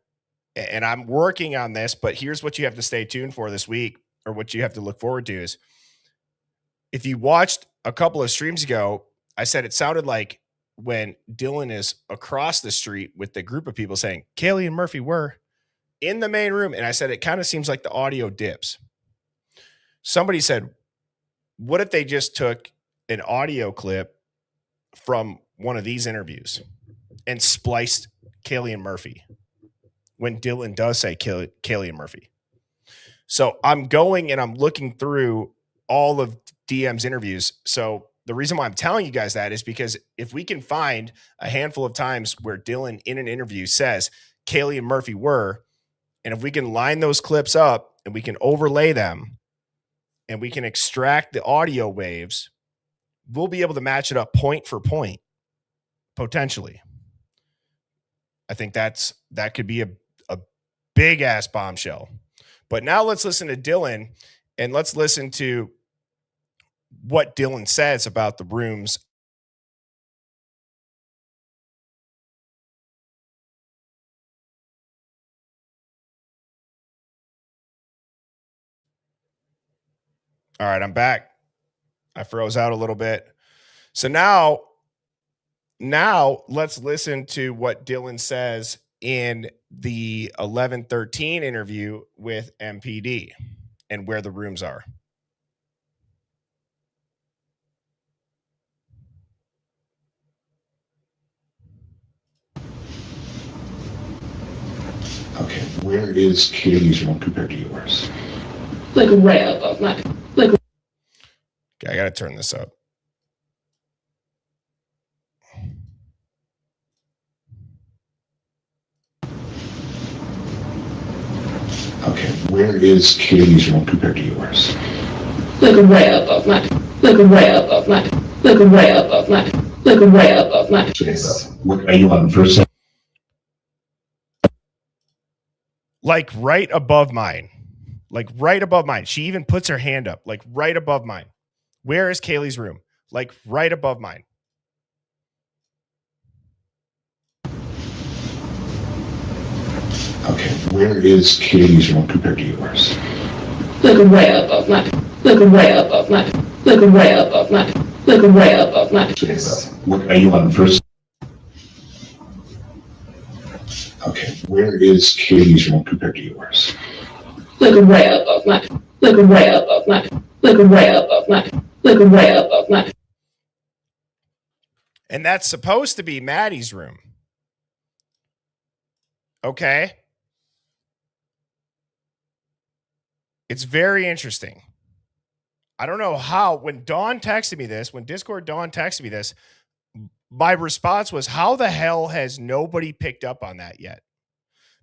and I'm working on this, but here's what you have to stay tuned for this week, or what you have to look forward to is, if you watched a couple of streams ago, I said it sounded like when Dylan is across the street with the group of people saying, Kaylee and Murphy were in the main room. And I said, it kind of seems like the audio dips. Somebody said, what if they just took an audio clip from one of these interviews and spliced Kaylee and Murphy when Dylan does say Kaylee and Murphy? So I'm going and I'm looking through all of DM's interviews. So the reason why I'm telling you guys that is because if we can find a handful of times where Dylan in an interview says Kaylee and Murphy were, and if we can line those clips up and we can overlay them and we can extract the audio waves, we'll be able to match it up point for point, potentially. I think that could be a big ass bombshell. But now let's listen to Dylan, and let's listen to what Dylan says about the rooms. All right, I'm back. I froze out a little bit. So now let's listen to what Dylan says in the 11:13 interview with MPD and where the rooms are. Okay, where is Kaylee's room compared to yours? Like right above mine. Like. Okay, I got to turn this up. Okay, where is Kaylee's room compared to yours? Like right above mine. Like right above mine. Like right above mine. Like right above mine. What, are you on the first side? Like right above mine. Like right above mine. She even puts her hand up. Like right above mine. Where is Kaylee's room? Like right above mine. Okay, where is Kaylee's room compared to yours? Like right above mine. Like right above mine. Like right above mine. Like right above mine. What, are you on the first? Okay, where is Kaylee's room compared to yours? Like right above mine. Like right above mine. Like right above mine. Like right above mine. And that's supposed to be Maddie's room. Okay. It's very interesting. I don't know how, when Dawn texted me this, when Discord Dawn texted me this, my response was, how the hell has nobody picked up on that yet?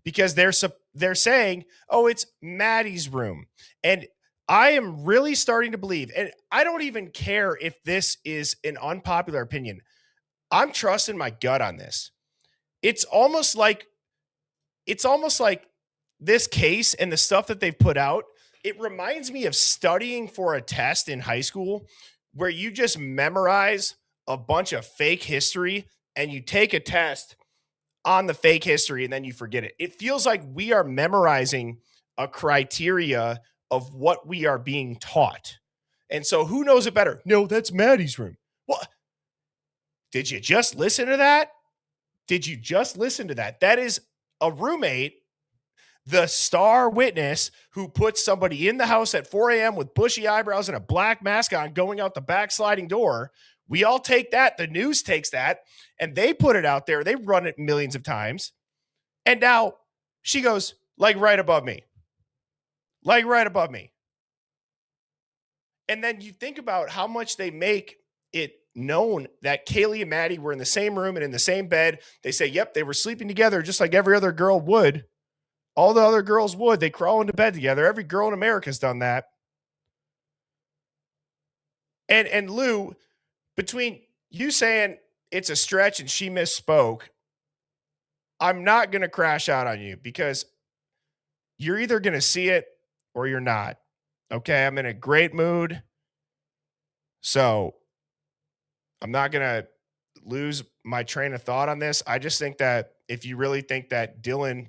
Because they're saying, oh, it's Maddie's room. And I am really starting to believe, and I don't even care if this is an unpopular opinion. I'm trusting my gut on this. It's almost like this case and the stuff that they've put out, it reminds me of studying for a test in high school where you just memorize a bunch of fake history and you take a test on the fake history and then you forget it. It feels like we are memorizing a criteria of what we are being taught. And so who knows it better? No, that's Maddie's room. What? Did you just listen to that? Did you just listen to that? That is a roommate, the star witness who puts somebody in the house at 4 a.m. with bushy eyebrows and a black mask on going out the back sliding door. We all take that. The news takes that and they put it out there. They run it millions of times. And now she goes like right above me. Like right above me. And then you think about how much they make it known that Kaylee and Maddie were in the same room and in the same bed. They say, yep, they were sleeping together just like every other girl would. All the other girls would. They crawl into bed together. Every girl in America's done that. And Lou, between you saying it's a stretch and she misspoke, I'm not going to crash out on you because you're either going to see it or you're not. Okay, I'm in a great mood. So I'm not going to lose my train of thought on this. I just think that if you really think that Dylan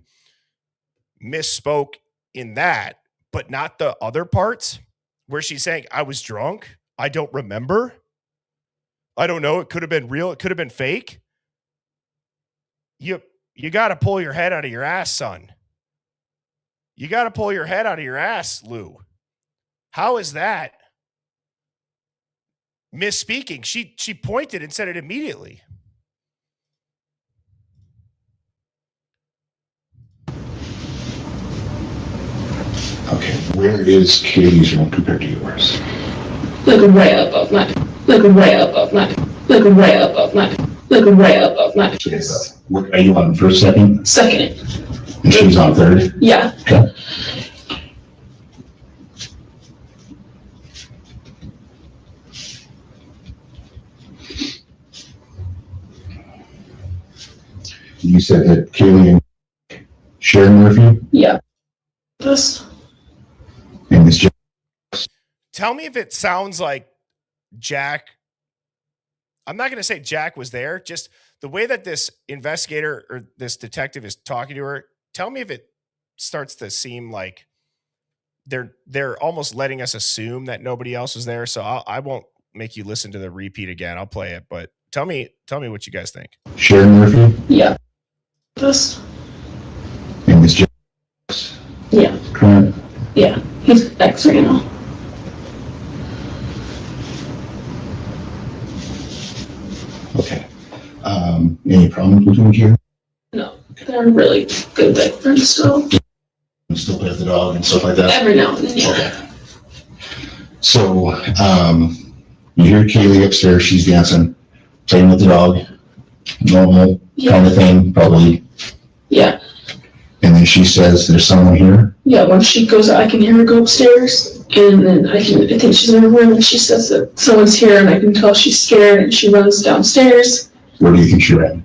misspoke in that, but not the other parts where she's saying, I was drunk, I don't remember, I don't know, it could have been real, it could have been fake. You got to pull your head out of your ass, son. You got to pull your head out of your ass, Lou. How is that misspeaking? She pointed and said it immediately. Okay, where is Katie's room compared to yours? Like way above mine. Like way above mine. Like way above mine. Like way above mine. Yes. Are you on first, second? Second. And she's on third? Yeah. Okay. You said that Kaylee and Sharon Murphy? Yeah. This. And Miss Jack. Tell me if it sounds like Jack. I'm not going to say Jack was there. Just the way that this investigator or this detective is talking to her. Tell me if it starts to seem like they're almost letting us assume that nobody else was there. So I won't make you listen to the repeat again. I'll play it, but tell me what you guys think. Sharon Murphy? Yeah. This. And Miss Jack. Yeah. Current? Yeah. He's ex right now. Okay. Any problems between you? No. They're really good big friends still. You still play with the dog and stuff like that? Every now and then, yeah. Okay. So, you hear Kaylee upstairs, she's dancing, playing with the dog, normal kind of thing, probably. Yeah. And then she says, there's someone here? Yeah, when she goes, I can hear her go upstairs, and then I think she's in her room, and she says that someone's here, and I can tell she's scared, and she runs downstairs. Where do you think she ran?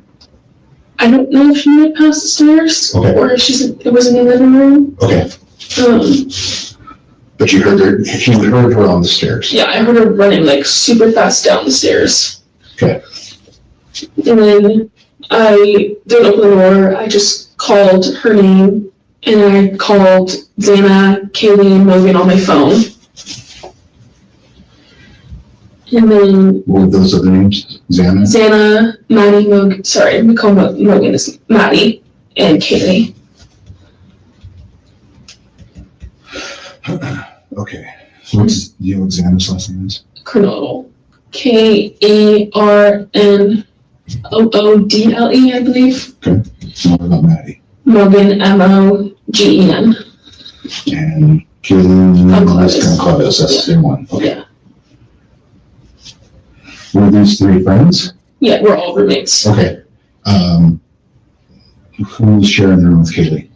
I don't know if she went past the stairs, or if it was in the living room. Okay. But you heard her on the stairs? Yeah, I heard her running like super fast down the stairs. Okay. And then I didn't open the door, I just called her name, and I called Xana, Kaylee, and Logan on my phone. And then what were those other names? Xana, Maddie, Logan. Sorry, we call Logan as Maddie and Kaylee. Okay. So what's Xana's last name is? Kernodle. Karnnoodle, I believe. Okay. What about Maddie? Morgan, Mogen. And Kaylee Clavis. That's the same one. Okay. Yeah. Were these three friends? Yeah, we're all roommates. Okay. Who's sharing the room with Kaylee?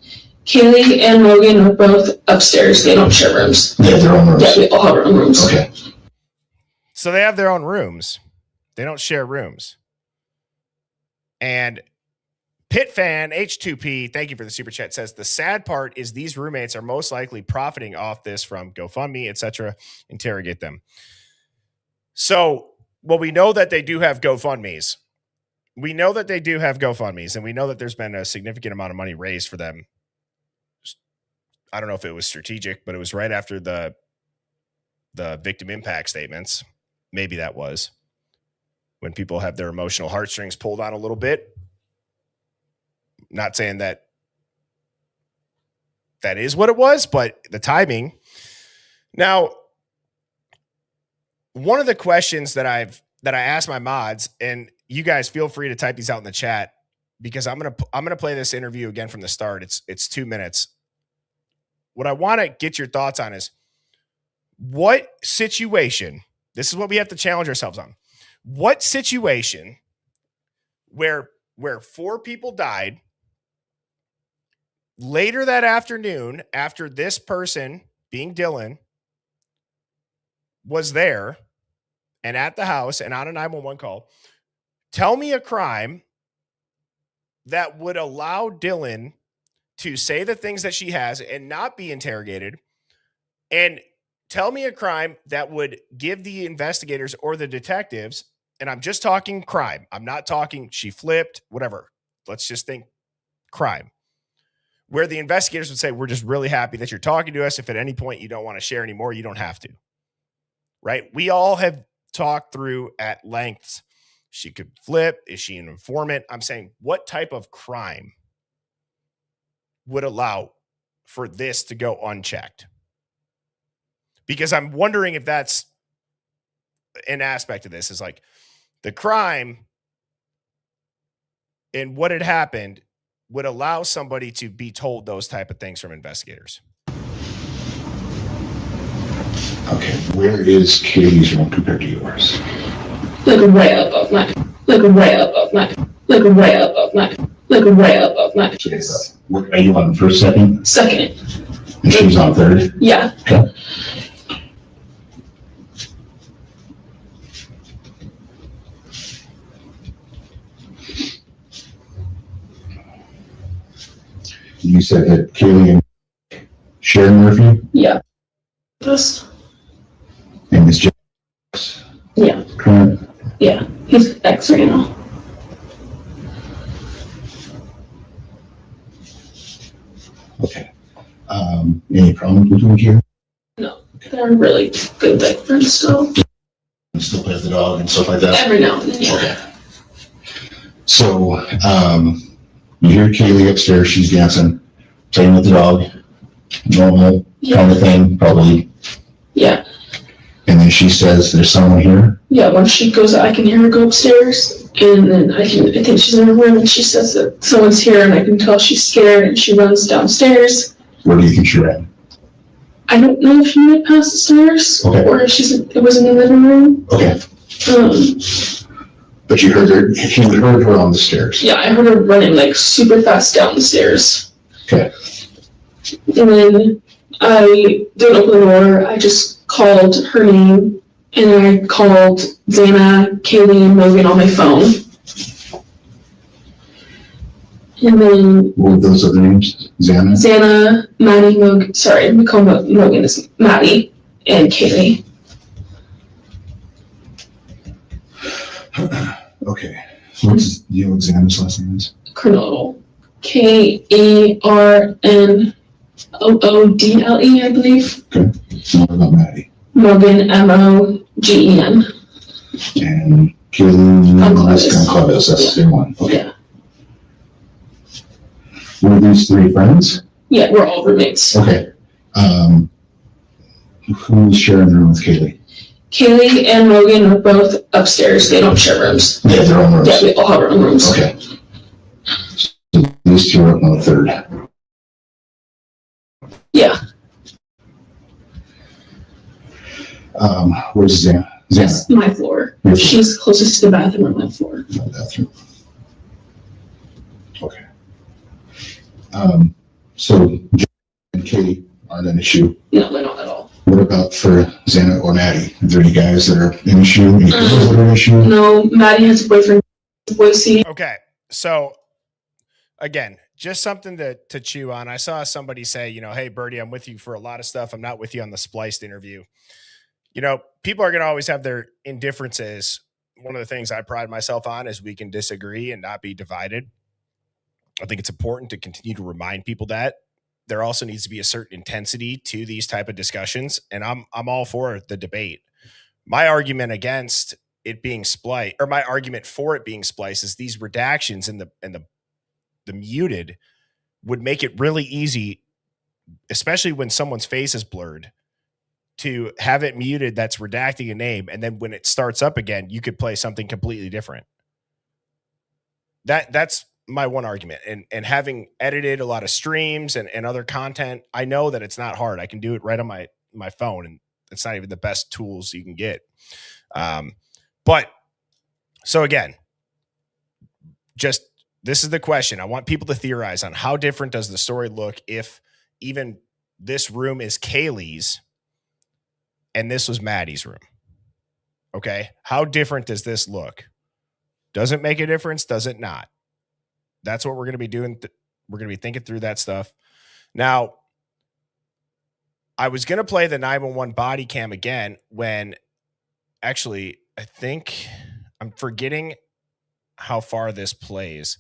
Kaylee and Logan are both upstairs. They don't share rooms. They have their own rooms? Yeah, we all have our own rooms. Okay. So they have their own rooms. They don't share rooms. And Pit Fan H2P, thank you for the super chat, says the sad part is these roommates are most likely profiting off this from GoFundMe, etc. Interrogate them. So, well, we know that they do have GoFundMes. We know that they do have GoFundMes, and we know that there's been a significant amount of money raised for them. I don't know if it was strategic, but it was right after the victim impact statements. Maybe that was when people have their emotional heartstrings pulled on a little bit. Not saying that is what it was, but the timing. Now, one of the questions that I asked my mods, and you guys feel free to type these out in the chat because I'm gonna play this interview again from the start. It's 2 minutes. What I want to get your thoughts on is what situation. This is what we have to challenge ourselves on. What situation where 4 people died later that afternoon after this person, being Dylan, was there and at the house and on a 911 call. Tell me a crime that would allow Dylan to say the things that she has and not be interrogated. And tell me a crime that would give the investigators or the detectives, and I'm just talking crime. I'm not talking she flipped, whatever. Let's just think crime. Where the investigators would say, we're just really happy that you're talking to us. If at any point you don't want to share anymore, you don't have to. Right? We all have talked through at lengths. She could flip. Is she an informant? I'm saying, what type of crime would allow for this to go unchecked? Because I'm wondering if that's an aspect of this, is like the crime and what had happened would allow somebody to be told those type of things from investigators. Okay, where is Katie's room compared to yours? Like way above mine. Like way above mine. Like way above mine. Like way above mine. Are you on first, second? Second. And she's on third? Yeah. Okay. You said that Kaylee and Sharon Murphy? Yeah. Just. And Miss James? Yeah. Current? Yeah. He's ex right now. Okay. Any problems between you? No. They're really good best friends still. You still play with the dog and stuff like that? Every now and then, yeah. Okay. So, you hear Kaylee upstairs, she's dancing, playing with the dog, normal kind of thing, probably. Yeah. And then she says, there's someone here? Yeah, when she goes, I can hear her go upstairs, and then I think she's in her room, and she says that someone's here, and I can tell she's scared, and she runs downstairs. Where do you think she ran? I don't know if she went past the stairs, or if it was in the living room. Okay. But you heard her on the stairs? Yeah, I heard her running like super fast down the stairs. Okay. And then I didn't open the door, I just called her name, and I called Xana, Kaylee, and Logan on my phone. And then... What were those other names? Xana? Xana, Maddie, Logan, sorry, we call Logan as Maddie, and Kaylee. Okay. Do you know what Xana's last name is? Kernodle. Karnoodle, I believe. Okay. What about Maddie? Morgan, Mogen. And Kaylee Goncalves, that's the same one. Okay. Yeah. Were these 3 friends? Yeah, we're all roommates. Okay. Who's sharing the room with Kaylee? Kaylee and Logan are both upstairs. They don't share rooms. They have their own rooms? Yeah, we all have our own rooms. Okay. So these 2 are up on the 3rd? Yeah. Where's Xana? Yes, my floor. She's closest to the bathroom on my floor. My bathroom. Okay. So John and Katie aren't an issue. No, they're not at all. What about for Xana or Maddie? Are there any guys that are an issue? Any girls that are an issue? No, Maddie has a boyfriend. Boise. Okay. So again, just something to chew on. I saw somebody say, hey, Birdie, I'm with you for a lot of stuff. I'm not with you on the spliced interview. People are going to always have their indifferences. One of the things I pride myself on is we can disagree and not be divided. I think it's important to continue to remind people that there also needs to be a certain intensity to these type of discussions. And I'm all for the debate. My argument against it being spliced, or my argument for it being spliced, is these redactions and the muted would make it really easy, especially when someone's face is blurred, to have it muted that's redacting a name. And then when it starts up again, you could play something completely different. That's my one argument. And having edited a lot of streams and other content, I know that it's not hard. I can do it right on my phone, and it's not even the best tools you can get. But so again, just this is the question. I want people to theorize on how different does the story look if even this room is Kaylee's and this was Maddie's room. Okay. How different does this look? Does it make a difference? Does it not? That's what we're going to be doing. We're going to be thinking through that stuff. Now, I was going to play the 911 body cam again when actually I think I'm forgetting how far this plays.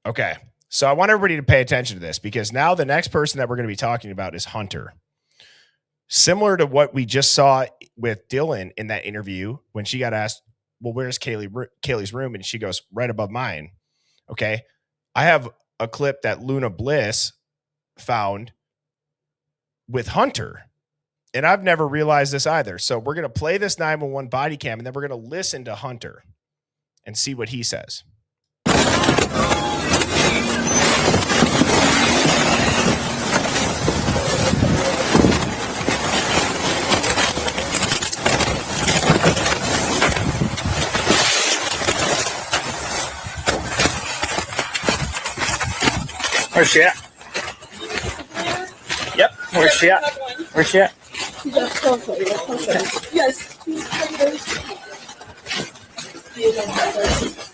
Okay. So I want everybody to pay attention to this, because now the next person that we're going to be talking about is Hunter. Similar to what we just saw with Dylan in that interview when she got asked, well, where's Kaylee's room? And she goes, right above mine. Okay. I have a clip that Luna Bliss found with Hunter, and I've never realized this either. So we're going to play this 911 body cam, and then we're going to listen to Hunter and see what he says. Where's she at? Yep. Where's she at? Where's she at? Yes.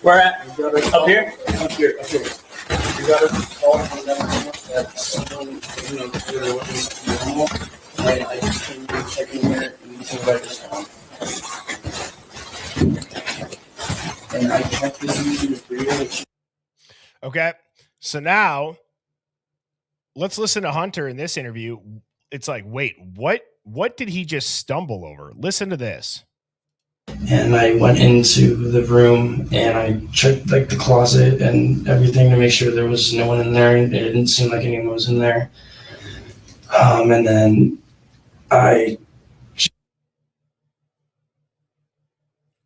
Where at? Up here? Up here. Up here. You got to call from them that someone, they're looking normal. I just came to check in here and you can write this down. And I checked this using the video. Okay. So now let's listen to Hunter in this interview. It's like, wait, what did he just stumble over? Listen to this. And I went into the room and I checked like the closet and everything to make sure there was no one in there, and it didn't seem like anyone was in there. And then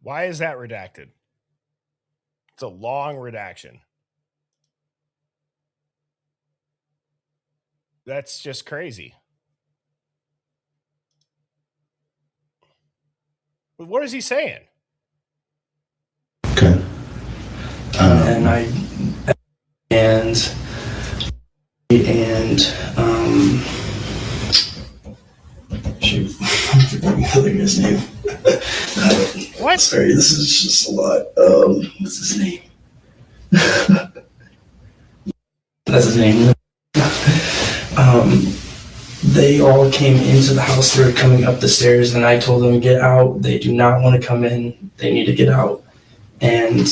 Why is that redacted? It's a long redaction. That's just crazy. But what is he saying? Okay. Shoot, I'm forgetting the other guy's name. What? Sorry, this is just a lot. What's his name? That's his name. They all came into the house. They were coming up the stairs, and I told them, get out. They do not want to come in. They need to get out. And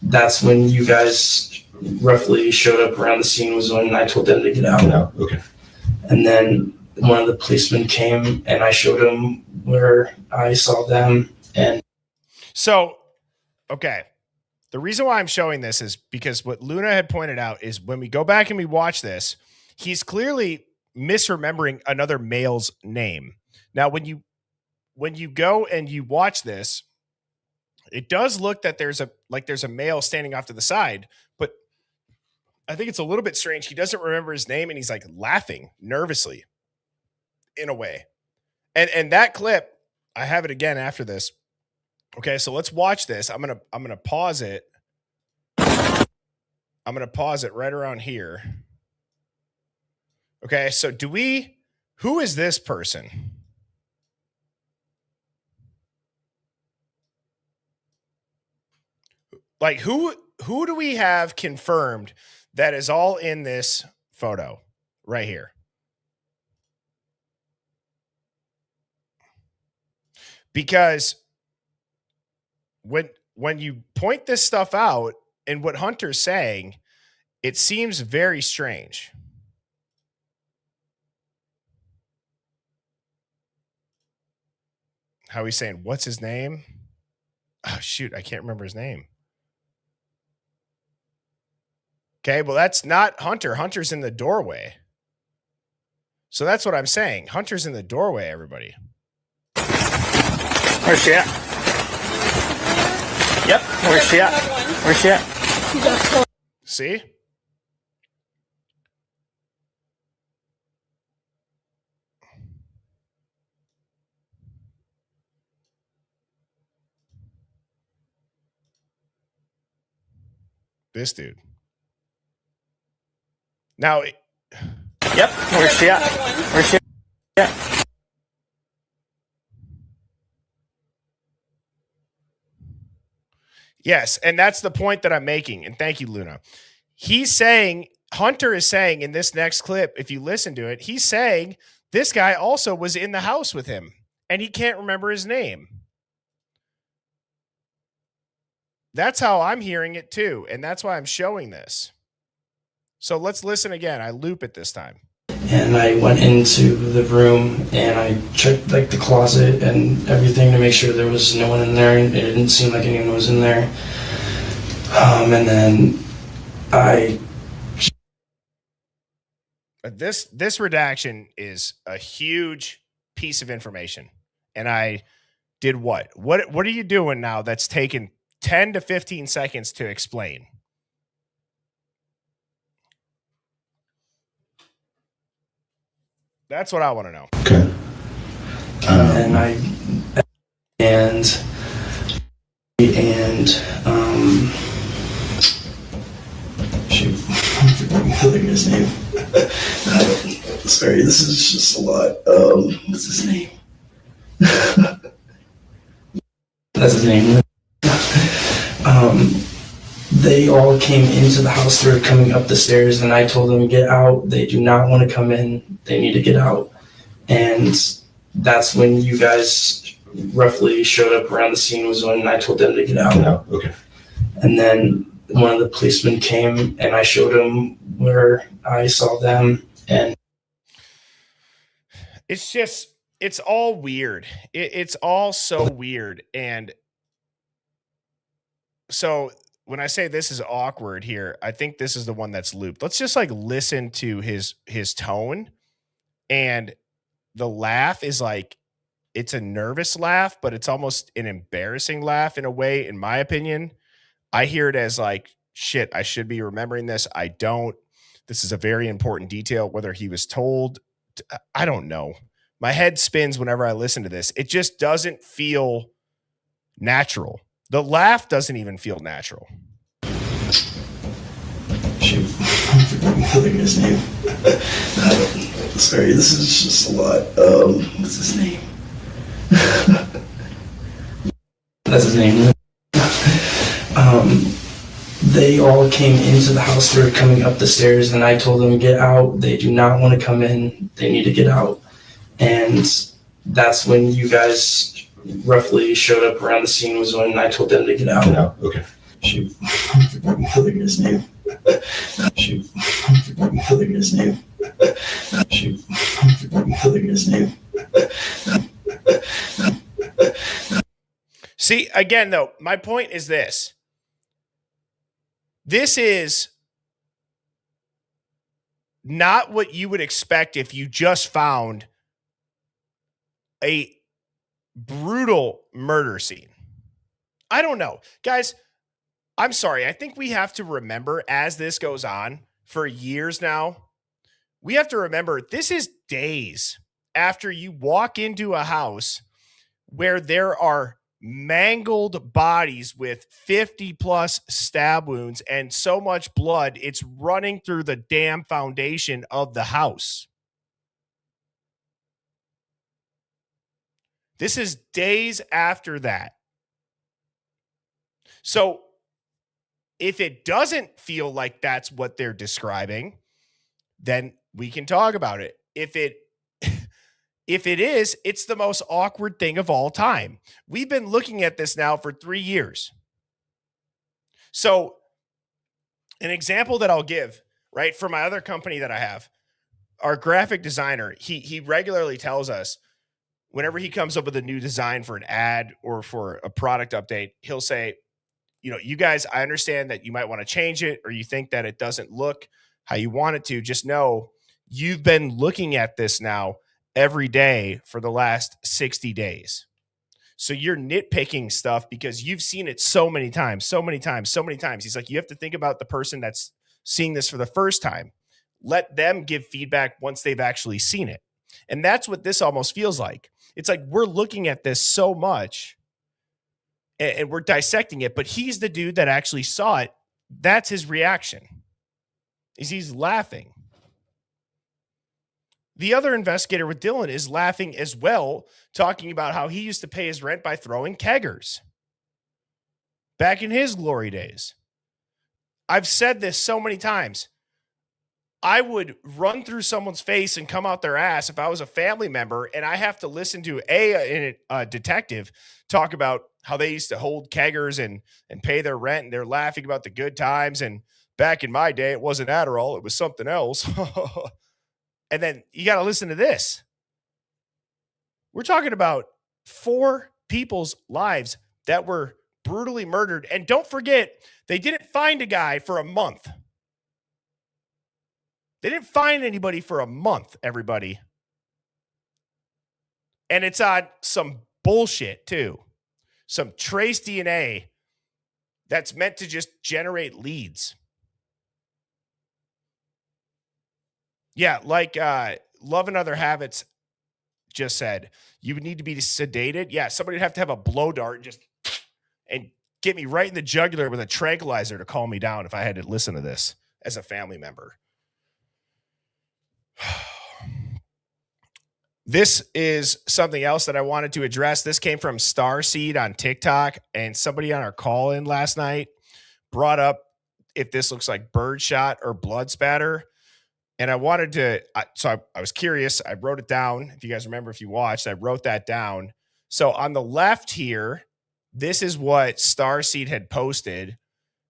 that's when you guys roughly showed up around the scene, was when I told them to get out. Get out. Okay. And then one of the policemen came, and I showed him where I saw them. And so, okay. The reason why I'm showing this is because what Luna had pointed out is when we go back and we watch this, he's clearly misremembering another male's name. Now, when you go and you watch this, it does look that there's a male standing off to the side, but I think it's a little bit strange. He doesn't remember his name, and he's like laughing nervously. in a way. And that clip, I have it again after this. Okay, so let's watch this. I'm gonna pause it. I'm gonna pause it right around here. Okay, so who is this person? Like who do we have confirmed that is all in this photo right here? Because when you point this stuff out and what Hunter's saying, it seems very strange. How he's saying, what's his name? Oh, shoot, I can't remember his name. Okay, well, that's not Hunter. Hunter's in the doorway. So that's what I'm saying. Hunter's in the doorway, everybody. Where's she at? Yep, where's she at? Where's she at? See? This dude. Now, yep, where's she at? Where's she at? Yes, and that's the point that I'm making. And thank you, Luna. Hunter is saying in this next clip, if you listen to it, he's saying this guy also was in the house with him and he can't remember his name. That's how I'm hearing it too. And that's why I'm showing this. So let's listen again. I loop it this time. And I went into the room and I checked like the closet and everything to make sure there was no one in there, and it didn't seem like anyone was in there. And then this redaction is a huge piece of information. And I did what? What are you doing now that's taken 10 to 15 seconds to explain? That's what I want to know. Okay. Shoot, I'm forgetting his name. Sorry, this is just a lot. What's his name? That's his name. They all came into the house. They were coming up the stairs, and I told them, get out. They do not want to come in. They need to get out. And that's when you guys roughly showed up around the scene, was when I told them to get out. Yeah, okay. And then one of the policemen came, and I showed him where I saw them. And it's all weird. It's all so weird. And so when I say this is awkward here, I think this is the one that's looped. Let's just like listen to his tone. And the laugh is like, it's a nervous laugh, but it's almost an embarrassing laugh in a way, in my opinion. I hear it as like, shit, I should be remembering this. I don't. This is a very important detail, whether he was told. I don't know. My head spins whenever I listen to this. It just doesn't feel natural. The laugh doesn't even feel natural. Shoot, I'm forgetting his name. Sorry, this is just a lot. What's his name? That's his name. They all came into the house. They were coming up the stairs, and I told them, get out. They do not want to come in. They need to get out. And that's when you guys roughly showed up around the scene, was when I told them to get out. Yeah, okay. Shoot, I'm forgetting his name. Shoot, I'm forgetting his name. Shoot, I'm forgetting his name. See, again, though, my point is this. This is not what you would expect if you just found a brutal murder scene. I don't know. Guys, I'm sorry. I think we have to remember, as this goes on for years now, we have to remember this is days after you walk into a house where there are mangled bodies with 50 plus stab wounds and so much blood, it's running through the damn foundation of the house. This is days after that. So if it doesn't feel like that's what they're describing, then we can talk about it. If it is, it's the most awkward thing of all time. We've been looking at this now for 3 years. So an example that I'll give, right, for my other company that I have, our graphic designer, he regularly tells us whenever he comes up with a new design for an ad or for a product update, he'll say, you know, you guys, I understand that you might want to change it or you think that it doesn't look how you want it to. Just know you've been looking at this now every day for the last 60 days. So you're nitpicking stuff because you've seen it so many times. He's like, you have to think about the person that's seeing this for the first time. Let them give feedback once they've actually seen it. And that's what this almost feels like. It's like we're looking at this so much and we're dissecting it, but he's the dude that actually saw it. That's his reaction. He's laughing. The other investigator with Dylan is laughing as well, talking about how he used to pay his rent by throwing keggers back in his glory days. I've said this so many times. I would run through someone's face and come out their ass if I was a family member and I have to listen to a detective talk about how they used to hold keggers and pay their rent, and they're laughing about the good times. And back in my day, it wasn't Adderall, it was something else. And then you got to listen to this. We're talking about 4 people's lives that were brutally murdered. And don't forget, they didn't find a guy for a month. They didn't find anybody for a month, everybody. And it's on some bullshit, too. Some trace DNA that's meant to just generate leads. Yeah, like Love and Other Habits just said, you would need to be sedated. Yeah, somebody would have to have a blow dart and get me right in the jugular with a tranquilizer to calm me down if I had to listen to this as a family member. This is something else that I wanted to address. This came from Starseed on TikTok, and somebody on our call-in last night brought up if this looks like birdshot or blood spatter. And I wanted to, so I was curious. I wrote it down. If you guys remember, if you watched, I wrote that down. So on the left here, this is what Starseed had posted,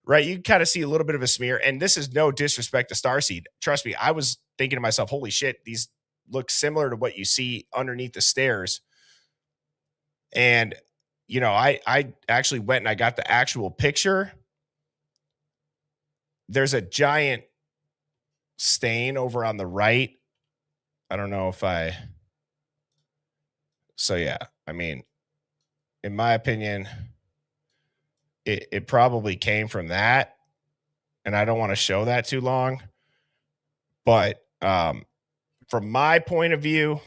right? You can kind of see a little bit of a smear. And this is no disrespect to Starseed. Trust me, I was thinking to myself, holy shit, these look similar to what you see underneath the stairs. And, you know, I actually went and I got the actual picture. There's a giant stain over on the right. I don't know if so yeah, I mean, in my opinion, it probably came from that, and I don't want to show that too long, but from my point of view,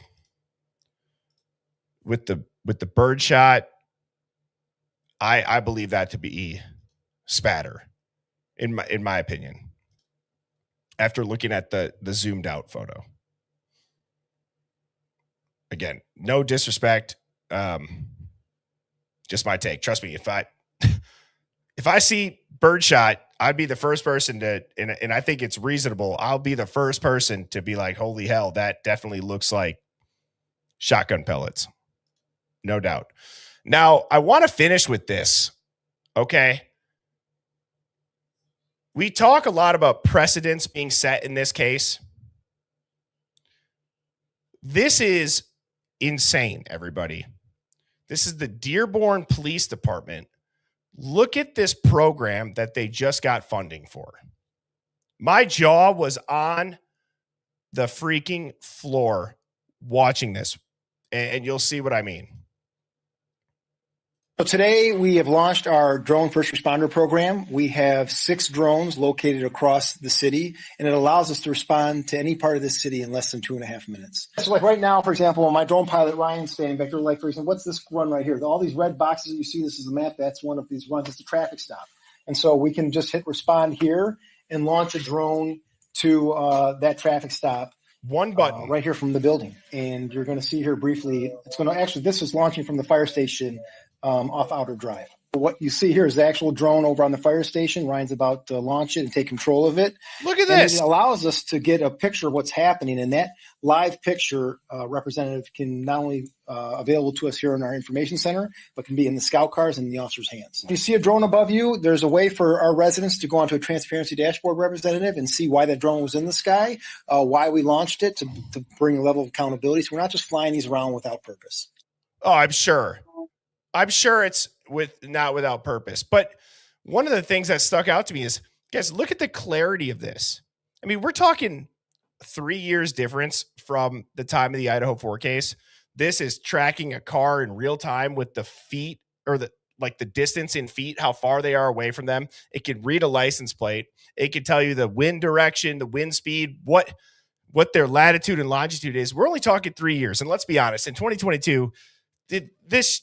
with the birdshot, I believe that to be spatter, in my opinion, after looking at the zoomed out photo. Again, no disrespect, just my take. Trust me, if I see birdshot, I'd be the first person to, and I think it's reasonable, I'll be the first person to be like, holy hell, that definitely looks like shotgun pellets. No doubt. Now, I want to finish with this, okay? We talk a lot about precedents being set in this case. This is insane, everybody. This is the Dearborn Police Department. Look at this program that they just got funding for. My jaw was on the freaking floor watching this, and you'll see what I mean. So today we have launched our drone first responder program. We have 6 drones located across the city, and it allows us to respond to any part of the city in less than 2.5 minutes. So like right now, for example, my drone pilot Ryan's standing back there, like for example, what's this run right here? All these red boxes that you see, this is a map, that's one of these runs, it's a traffic stop. And so we can just hit respond here and launch a drone to that traffic stop. One button right here from the building. And you're going to see here briefly, it's going to actually, this is launching from the fire station off Outer Drive. What you see here is the actual drone over on the fire station. Ryan's about to launch it and take control of it. Look at and this. It allows us to get a picture of what's happening. And that live picture, representative can not only available to us here in our information center, but can be in the scout cars and in the officer's hands. If you see a drone above you, there's a way for our residents to go onto a transparency dashboard representative and see why that drone was in the sky, why we launched it to bring a level of accountability. So we're not just flying these around without purpose. Oh, I'm sure it's not without purpose. But one of the things that stuck out to me is, guys, look at the clarity of this. I mean, we're talking 3 years difference from the time of the Idaho 4 case. This is tracking a car in real time with the feet or the distance in feet, how far they are away from them. It could read a license plate. It could tell you the wind direction, the wind speed, what their latitude and longitude is. We're only talking 3 years. And let's be honest, in 2022, this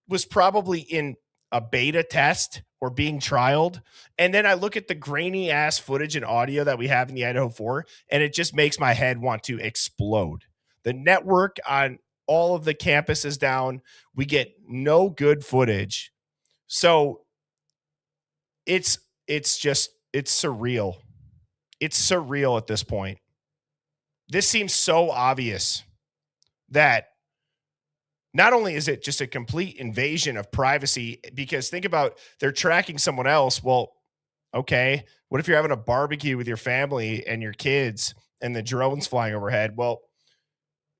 was probably in a beta test or being trialed. And then I look at the grainy ass footage and audio that we have in the Idaho 4, and it just makes my head want to explode. The network on all of the campuses down, we get no good footage. So it's surreal. It's surreal at this point. This seems so obvious that not only is it just a complete invasion of privacy, because think about, they're tracking someone else. Well, okay, what if you're having a barbecue with your family and your kids and the drone's flying overhead? Well,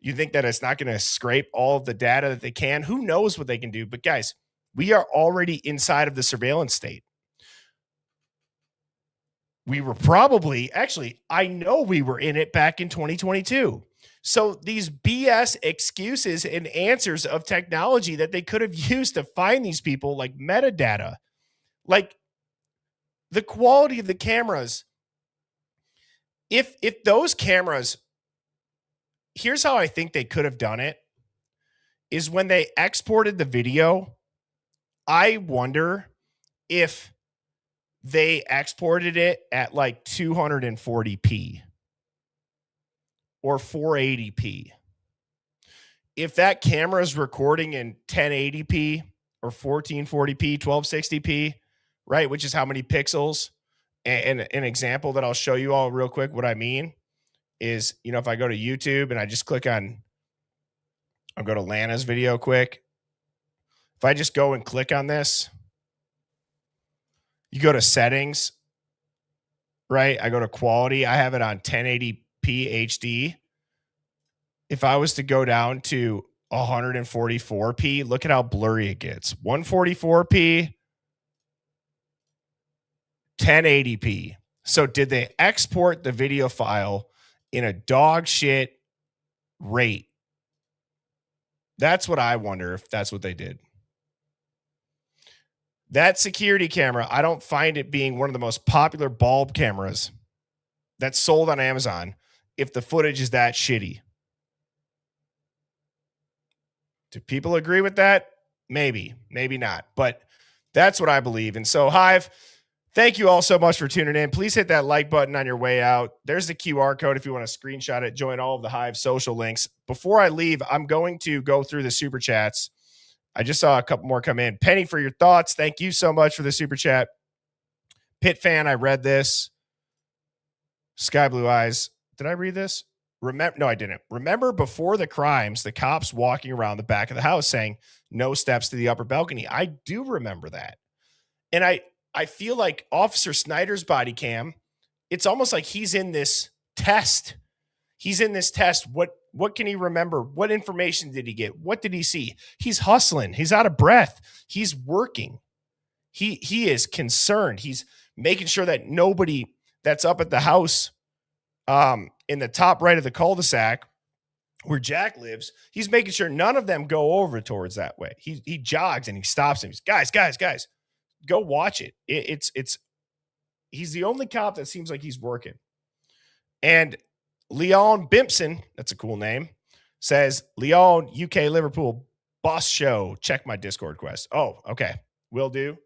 you think that it's not going to scrape all of the data that they can? Who knows what they can do? But guys, we are already inside of the surveillance state. We were I know we were in it back in 2022. So these BS excuses and answers of technology that they could have used to find these people, like metadata, like the quality of the cameras. If those cameras, here's how I think they could have done it, is when they exported the video, I wonder if they exported it at like 240p. Or 480p. If that camera is recording in 1080p or 1440p, 1260p, right, which is how many pixels, and an example that I'll show you all real quick what I mean is, if I go to YouTube and I just I'll go to Lana's video quick. If I just go and click on this, you go to settings, right? I go to quality. I have it on 1080p HD. If I was to go down to 144p, look at how blurry it gets. 144p, 1080p. So did they export the video file in a dog shit rate? That's what I wonder, if that's what they did. That security camera, I don't find it being one of the most popular bulb cameras that's sold on Amazon if the footage is that shitty. Do people agree with that? Maybe, maybe not, but that's what I believe. And so, Hive, thank you all so much for tuning in. Please hit that like button on your way out. There's the QR code if you want to screenshot it. Join all of the Hive social links. Before I leave, I'm going to go through the super chats. I just saw a couple more come in. Penny, for your thoughts, thank you so much for the super chat. Pit fan, I read this. Sky Blue Eyes, did I read this? No, I didn't. Remember before the crimes, the cops walking around the back of the house saying no steps to the upper balcony. I do remember that. And I feel like Officer Snyder's body cam, it's almost like he's in this test. He's in this test. What can he remember? What information did he get? What did he see? He's hustling. He's out of breath. He's working. He is concerned. He's making sure that nobody that's up at the house in the top right of the cul-de-sac where Jack lives, he's making sure none of them go over towards that way. He jogs and he stops him. He's, guys, go watch it. He's the only cop that seems like he's working. And Leon Bimpson, that's a cool name, says, Leon, UK, Liverpool, boss show. Check my Discord quest. Oh, okay. Will do.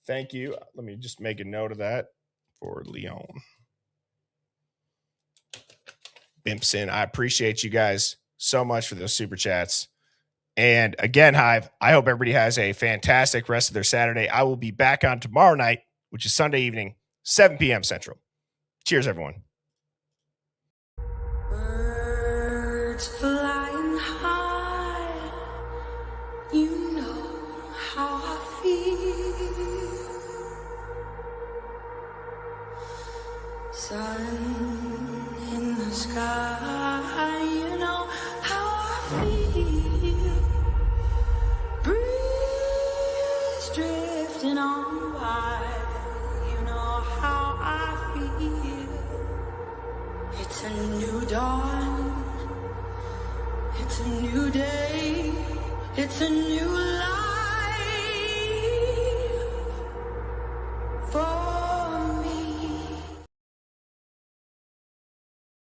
Thank you. Let me just make a note of that for Leon Bimpson. I appreciate you guys so much for those super chats. And again, Hive, I hope everybody has a fantastic rest of their Saturday. I will be back on tomorrow night, which is Sunday evening, 7 p.m. Central. Cheers, everyone. Birds flying high, you know how I feel. Sun in the sky, you know how I feel. Breeze drifting on by, you know how I feel. It's a new dawn, it's a new day, it's a new life.